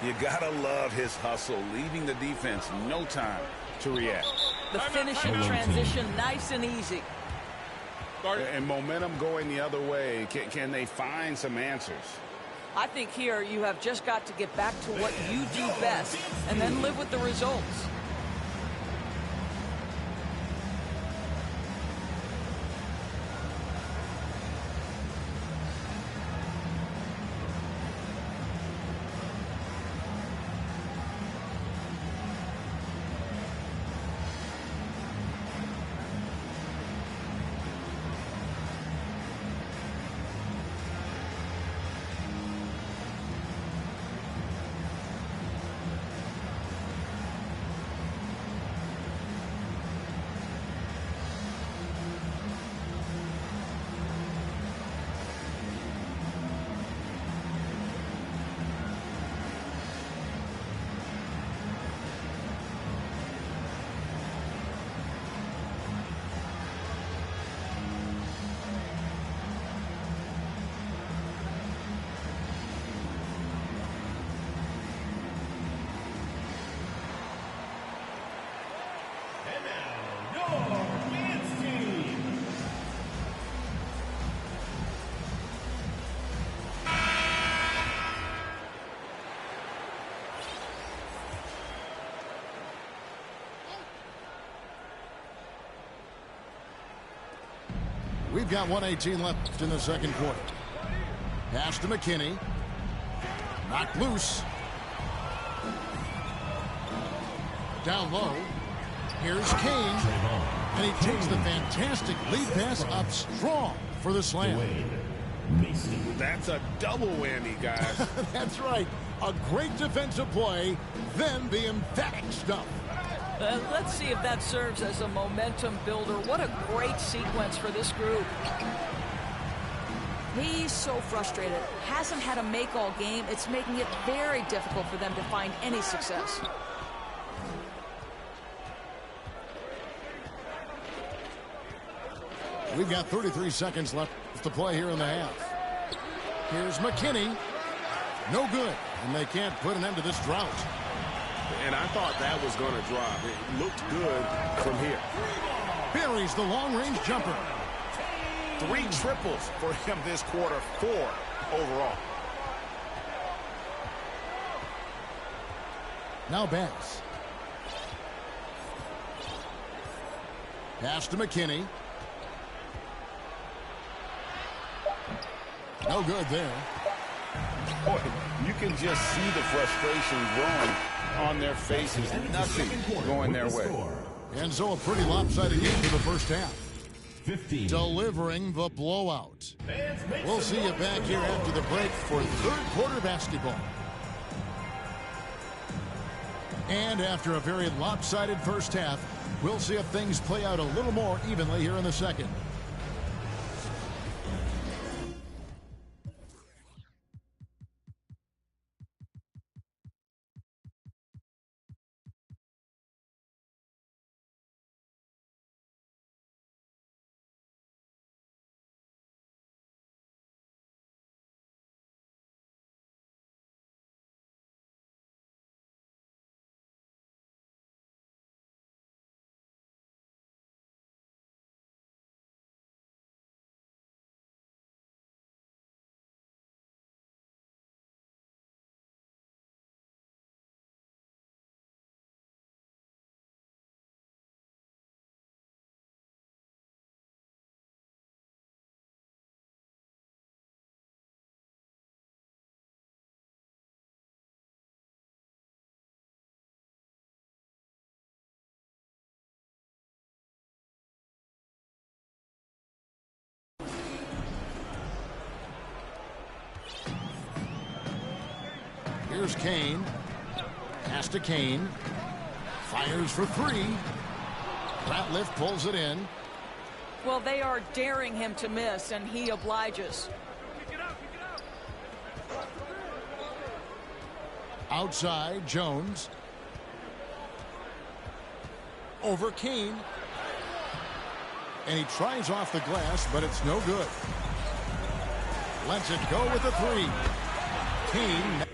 You gotta love his hustle, leaving the defense no time to react. The finishing transition, nice and easy. And momentum going the other way. Can they find some answers? I think here you have just got to get back to what you do best and then live with the results. We've got 1:18 left in the second quarter. Pass to McKinney. Knocked loose. Down low. Here's Kane. And he takes the fantastic lead pass up strong for the slam. That's a double whammy, guys. That's right. A great defensive play, then the emphatic stuff. Let's see if that serves as a momentum builder. What a great sequence for this group. He's so frustrated. Hasn't had a make all game. It's making it very difficult for them to find any success. We've got 33 seconds left to play here in the half. Here's McKinney. No good. And they can't put an end to this drought. And I thought that was going to drop. It looked good from here. Buries the long-range jumper. 3 triples for him this quarter, 4 overall. Now Bass. Pass to McKinney. No good there. Boy, you can just see the frustration growing on their faces. Nothing going their way. And so a pretty lopsided game for the first half. 15. Delivering the blowout. We'll see you back here after the break for third quarter basketball. And after a very lopsided first half, we'll see if things play out a little more evenly here in the second. Here's Kane. Pass to Kane. Fires for 3. Ratliff pulls it in. Well, they are daring him to miss, and he obliges. Outside, Jones. Over Kane. And he tries off the glass, but it's no good. Lets it go with a 3. Kane.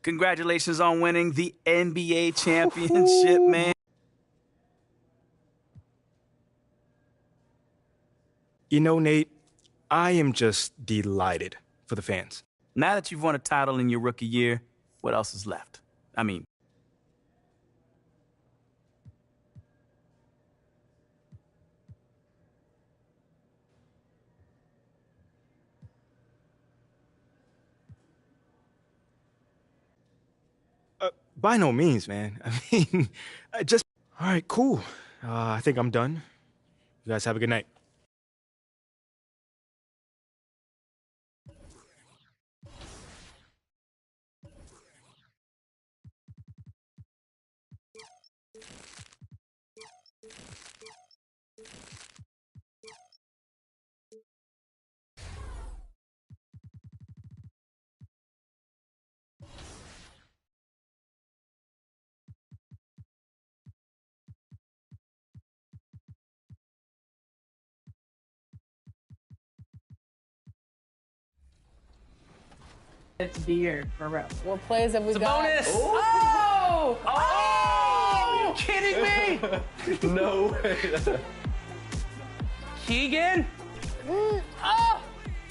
Congratulations on winning the NBA championship, man. You know, Nate, I am just delighted for the fans. Now that you've won a title in your rookie year, what else is left? I mean... By no means, man. I mean, just... All right, cool. I think I'm done. You guys have a good night. It's beer, for real. What plays have we got? Bonus! Oh! Oh! Are you kidding me? No way. Keegan? Oh!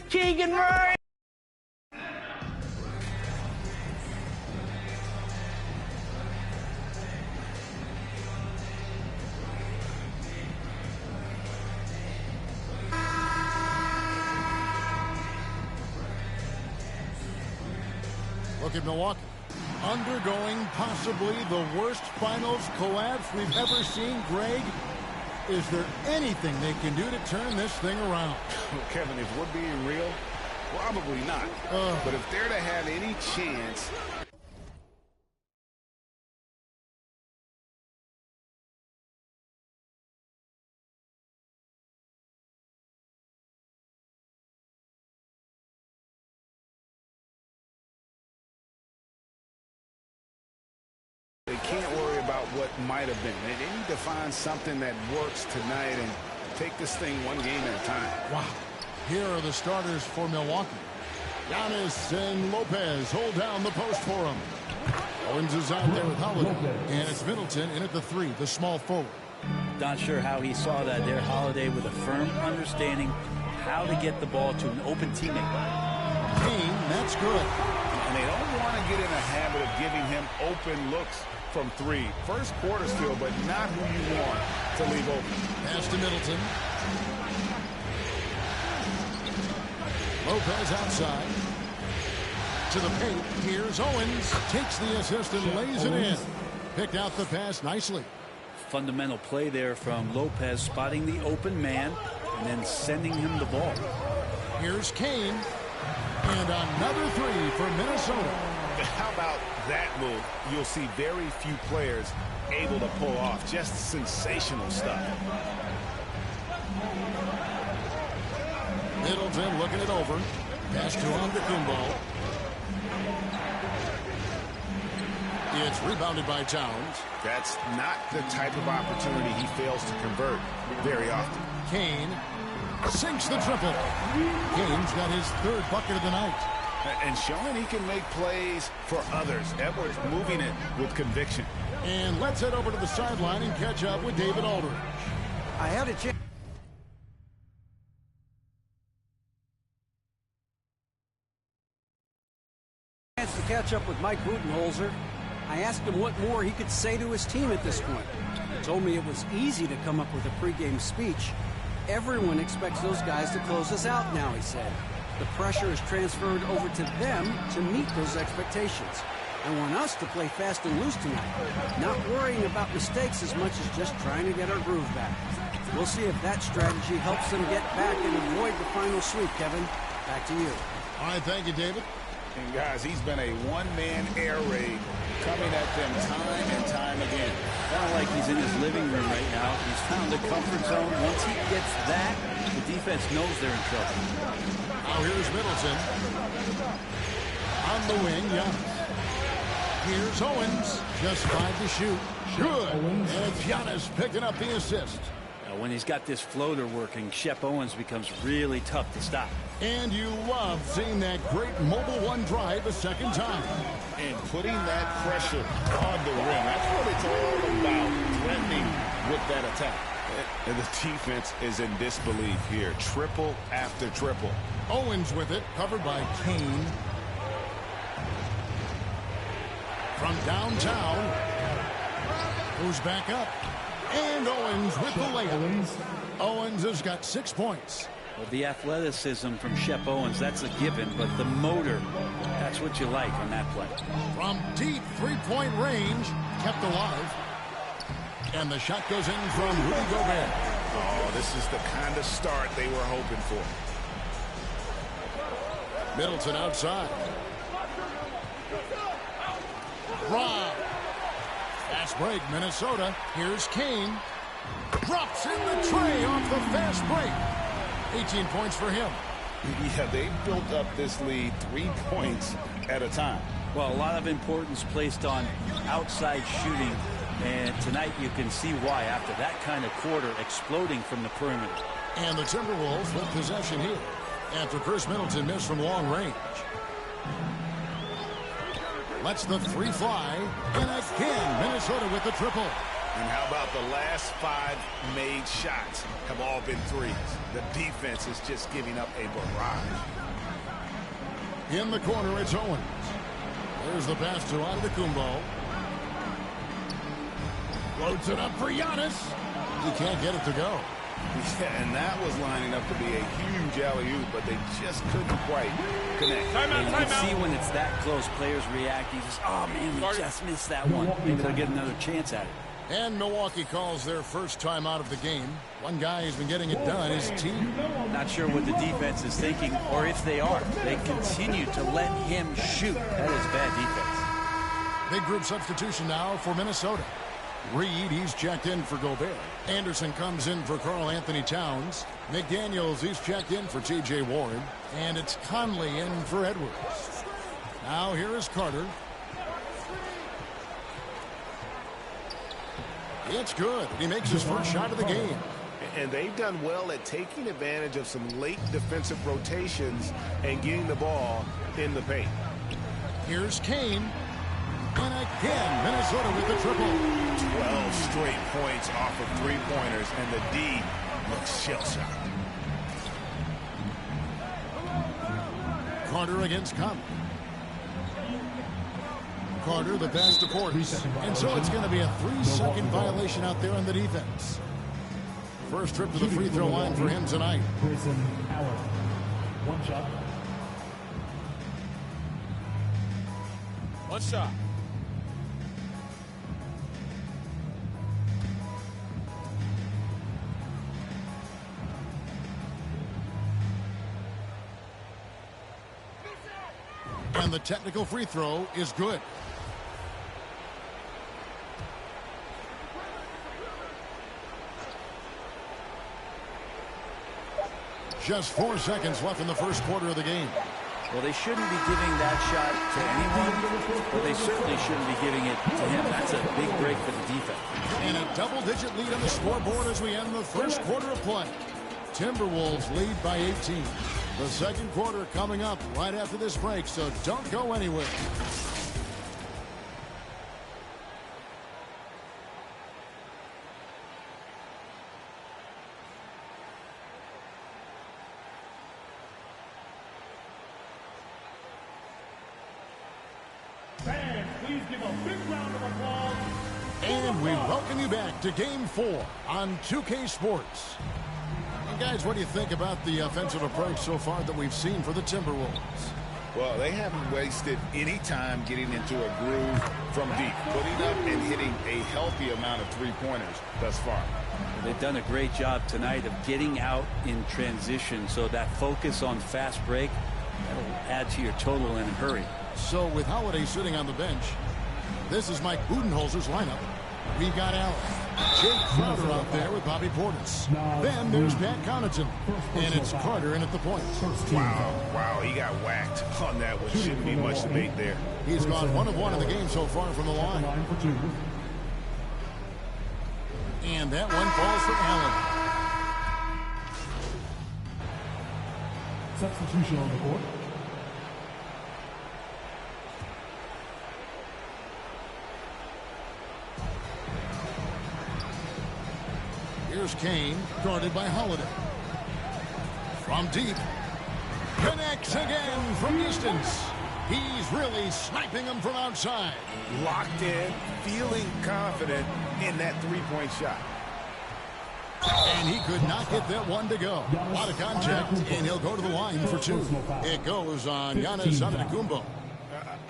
Keegan Murray! Look at Milwaukee, undergoing possibly the worst finals collapse we've ever seen. Greg, is there anything they can do to turn this thing around? Well, Kevin, if we're being real, probably not. But if they're to have any chance... They can't worry about what might have been. They need to find something that works tonight and take this thing one game at a time. Wow. Here are the starters for Milwaukee. Giannis and Lopez hold down the post for him. Owens is out there with Holiday. And it's Middleton in at the 3, the small forward. Not sure how he saw that there. Holiday with a firm understanding how to get the ball to an open teammate. Kane, that's good. And they don't want to get in a habit of giving him open looks from 3. First quarter still, but not who you want to leave open. Pass to Middleton. Lopez outside. To the paint. Here's Owens. Takes the assist and lays it in. Picked out the pass nicely. Fundamental play there from Lopez, spotting the open man and then sending him the ball. Here's Kane. And another 3 for Minnesota. How about that move? You'll see very few players able to pull off just sensational stuff. Middleton looking it over. Pass to Antetokounmpo. It's rebounded by Towns. That's not the type of opportunity he fails to convert very often. Kane sinks the triple. Kane's got his 3rd bucket of the night. And showing he can make plays for others. Edwards moving it with conviction. And let's head over to the sideline and catch up with David Aldridge. I had a chance to catch up with Mike Budenholzer. I asked him what more he could say to his team at this point. He told me it was easy to come up with a pregame speech. Everyone expects those guys to close us out now, he said. The pressure is transferred over to them to meet those expectations. I want us to play fast and loose tonight, not worrying about mistakes as much as just trying to get our groove back. We'll see if that strategy helps them get back and avoid the final sweep, Kevin. Back to you. All right, thank you, David. And guys, he's been a one-man air raid coming at them time and time again. Kind of like he's in his living room right now. He's found a comfort zone. Once he gets that, the defense knows they're in trouble. Now here's Middleton. On the wing, Giannis. Here's Owens. Just 5 to shoot. Good. And it's Giannis picking up the assist. When he's got this floater working, Shep Owens becomes really tough to stop. And you love seeing that great Mobile One drive a second time. And putting that pressure on the rim. That's what it's all about, threatening with that attack. And the defense is in disbelief here. Triple after triple. Owens with it, covered by Kane. From downtown, goes back up. And Owens with the layup. Owens has got 6 points. Well, the athleticism from Shep Owens, that's a given, but the motor, that's what you like on that play. From deep three-point range, kept alive. And the shot goes in from Rudy Gobert. Oh, this is the kind of start they were hoping for. Middleton outside. Rob. Fast break, Minnesota. Here's Kane. Drops in the tray off the fast break. 18 points for him. Yeah, they built up this lead 3 points at a time. Well, a lot of importance placed on outside shooting. And tonight you can see why after that kind of quarter exploding from the perimeter. And the Timberwolves with possession here after Chris Middleton missed from long range. Lets the three fly. And again, Minnesota with the triple. And how about the last 5 made shots have all been threes. The defense is just giving up a barrage. In the corner, it's Owens. There's the pass to Antetokounmpo. Loads it up for Giannis. He can't get it to go. Yeah, and that was lining up to be a huge alley-oop, but they just couldn't quite connect. You can see when it's that close, players react. You just, oh man, we just missed that one. Maybe they'll get another chance at it. And Milwaukee calls their first time out of the game. One guy who's been getting it done is Team. Not sure what the defense is thinking, or if they are. They continue to let him shoot. That is bad defense. Big group substitution now for Minnesota. Reed, he's checked in for Gobert. Anderson comes in for Karl Anthony Towns. McDaniels, he's checked in for T.J. Warren. And it's Conley in for Edwards. Now here is Carter. It's good. He makes his first shot of the game. And they've done well at taking advantage of some late defensive rotations and getting the ball in the paint. Here's Kane. And again, Minnesota with the triple. 12 straight points off of three-pointers, and the D looks shell-shocked. Carter against Conley. Carter, the pass to Portis. And so it's going to be a 3-second violation out there on the defense. First trip to the free throw line for him tonight. Grayson Allen. 1 shot. One shot. And the technical free throw is good. Just 4 seconds left in the first quarter of the game. Well, they shouldn't be giving that shot to anyone, but they certainly shouldn't be giving it to him. That's a big break for the defense. And a double-digit lead on the scoreboard as we end the first quarter of play. Timberwolves lead by 18. The second quarter coming up right after this break, so don't go anywhere. Fans, please give a big round of applause. And we welcome you back to Game 4 on 2K Sports. And guys, what do you think about the offensive approach so far that we've seen for the Timberwolves? Well, they haven't wasted any time getting into a groove from deep, putting up and hitting a healthy amount of three-pointers thus far. They've done a great job tonight of getting out in transition, so that focus on fast break, that'll add to your total in a hurry. So with Holiday sitting on the bench, this is Mike Budenholzer's lineup. We've got Allen, Jake Crowder out there with Bobby Portis. Then there's Pat Connaughton, and it's Carter in at the point. Wow, he got whacked on that one. Shouldn't be much debate there. He's gone 1 of 1 in the game so far from the line. And that one falls for Allen. Substitution on the court. Here's Kane, guarded by Holiday. From deep. Connects again from distance. He's really sniping them from outside. Locked in, feeling confident in that three-point shot. And he could not get that one to go. A lot of contact, and he'll go to the line for two. It goes on Giannis Antetokounmpo.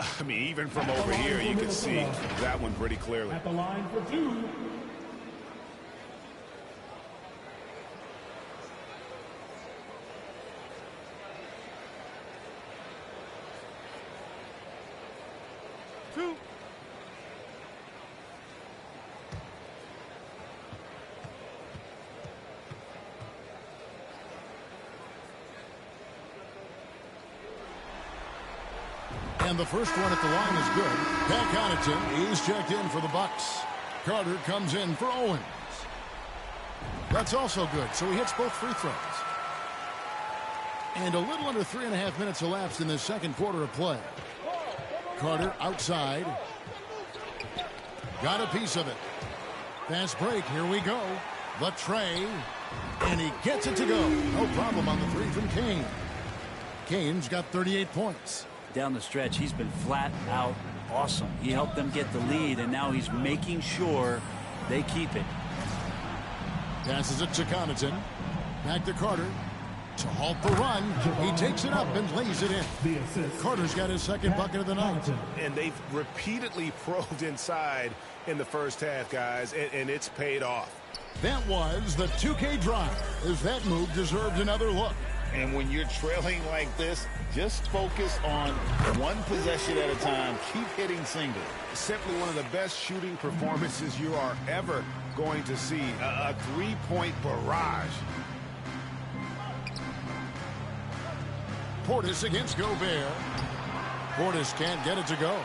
I mean, even from over here, you can see that one pretty clearly. At the line for two. And the first one at the line is good. Pat Connaughton, he's checked in for the Bucks. Carter comes in for Owens. That's also good, so he hits both free throws. And a little under 3.5 minutes elapsed in the second quarter of play. Carter outside. Got a piece of it. Fast break, here we go. The tray. And he gets it to go. No problem on the three from Kane. Kane's got 38 points. Down the stretch, he's been flat out awesome. He helped them get the lead, and now he's making sure they keep it. Passes it to Connaughton. Back to Carter. To halt the run. He takes it up and lays it in. Carter's got his second bucket of the night. And they've repeatedly probed inside in the first half, guys, and it's paid off. That was the 2K drive, as that move deserved another look. And when you're trailing like this, just focus on one possession at a time. Keep hitting singles. Simply one of the best shooting performances you are ever going to see. A three-point barrage. Portis against Gobert. Portis can't get it to go.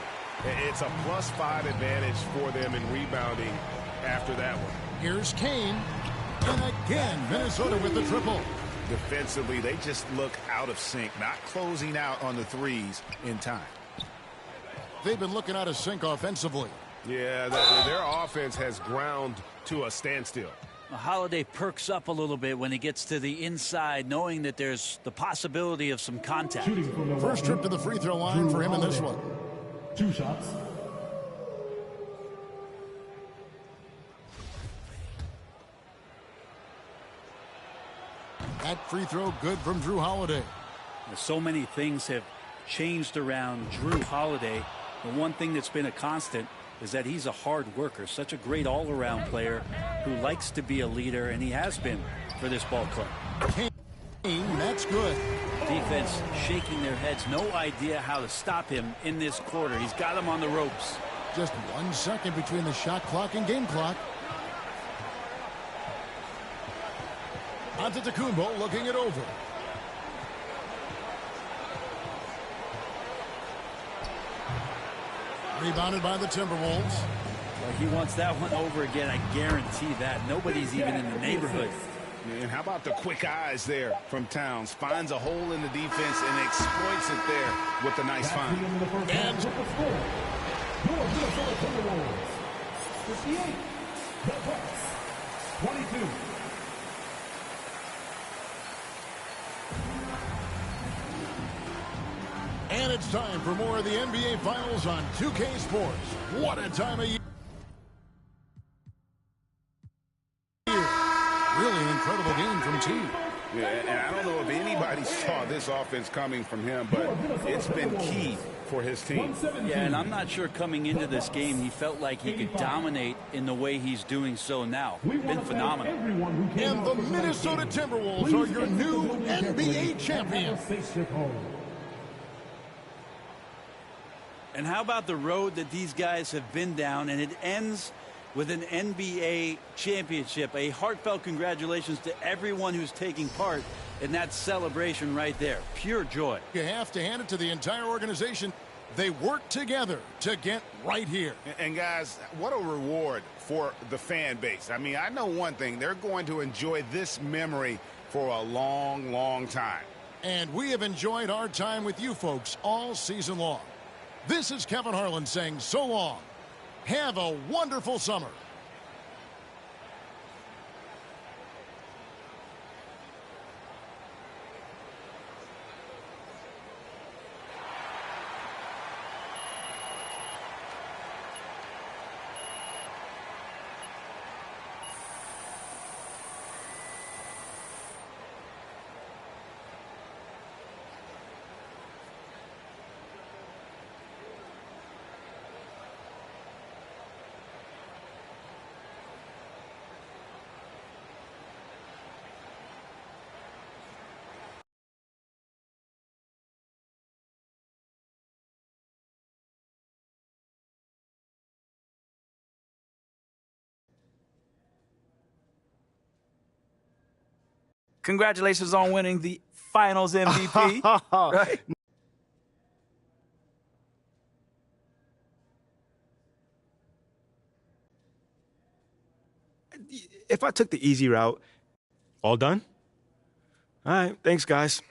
It's a +5 advantage for them in rebounding after that one. Here's Kane. And again, Minnesota with the triple. Defensively, they just look out of sync, not closing out on the threes in time. They've been looking out of sync offensively. Yeah, their offense has ground to a standstill. Holiday perks up a little bit when he gets to the inside, knowing that there's the possibility of some contact. First trip to the free throw line for him in this one. 2 shots. That free throw good from Drew Holiday. So many things have changed around Drew Holiday. The one thing that's been a constant is that he's a hard worker, such a great all-around player who likes to be a leader, and he has been for this ball club. Kane, that's good. Defense shaking their heads, no idea how to stop him in this quarter. He's got him on the ropes. Just 1 second between the shot clock and game clock. Antetokounmpo looking it over. Rebounded by the Timberwolves. Well, he wants that one over again. I guarantee that. Nobody's even in the neighborhood. And how about the quick eyes there from Towns? Finds a hole in the defense and exploits it there with a nice find. And 58. The Bucks. 22. And it's time for more of the NBA Finals on 2K Sports. What a time of year. Really an incredible game from T. Yeah, and I don't know if anybody saw this offense coming from him, but it's been key for his team. Yeah, and I'm not sure coming into this game he felt like he could dominate in the way he's doing so now. Been phenomenal. And the Minnesota Timberwolves are your new NBA champions. And how about the road that these guys have been down, and it ends with an NBA championship. A heartfelt congratulations to everyone who's taking part in that celebration right there. Pure joy. You have to hand it to the entire organization. They worked together to get right here. And guys, what a reward for the fan base. I mean, I know one thing. They're going to enjoy this memory for a long, long time. And we have enjoyed our time with you folks all season long. This is Kevin Harlan saying so long. Have a wonderful summer. congratulations on winning the Finals MVP. Right? If I took the easy route, all done? All right, thanks, guys.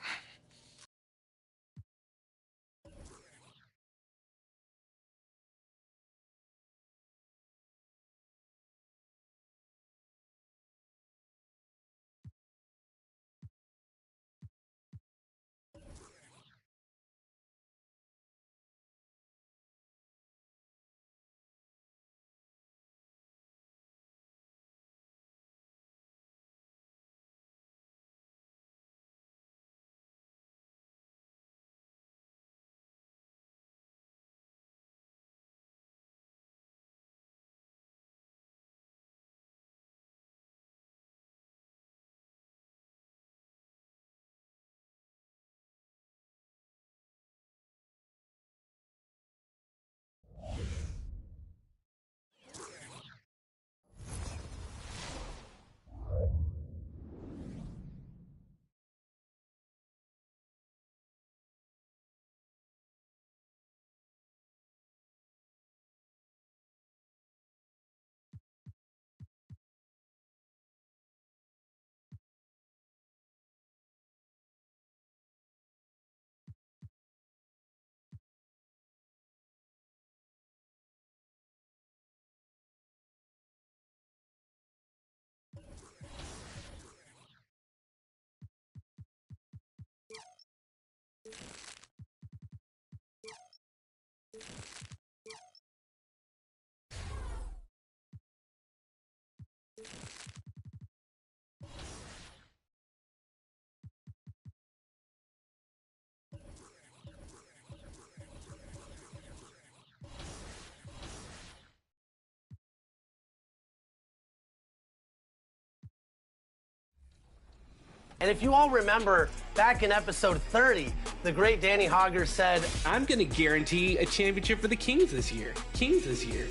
And if you all remember, back in episode 30, the great Danny Hogger said, I'm going to guarantee a championship for the Kings this year. Kings this year.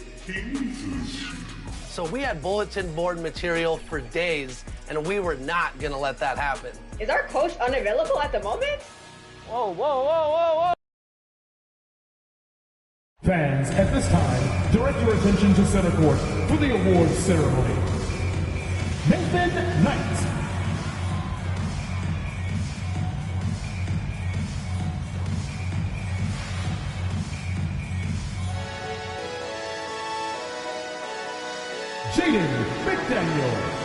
So we had bulletin board material for days, and we were not going to let that happen. Is our coach unavailable at the moment? Whoa, whoa, whoa, whoa, whoa! Fans, at this time, direct your attention to center court for the awards ceremony. Nathan Knight. Jaden McDaniels.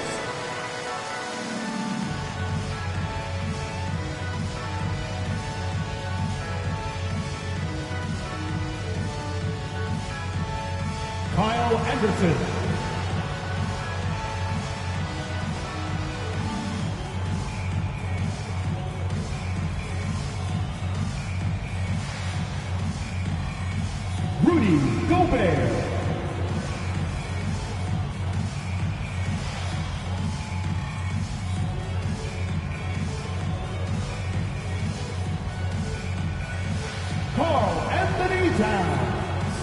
Kyle Anderson. Rudy Gobert. Carl Anthony Towns.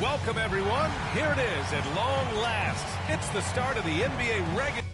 Welcome, everyone. Here it is at long last. It's the start of the NBA regular.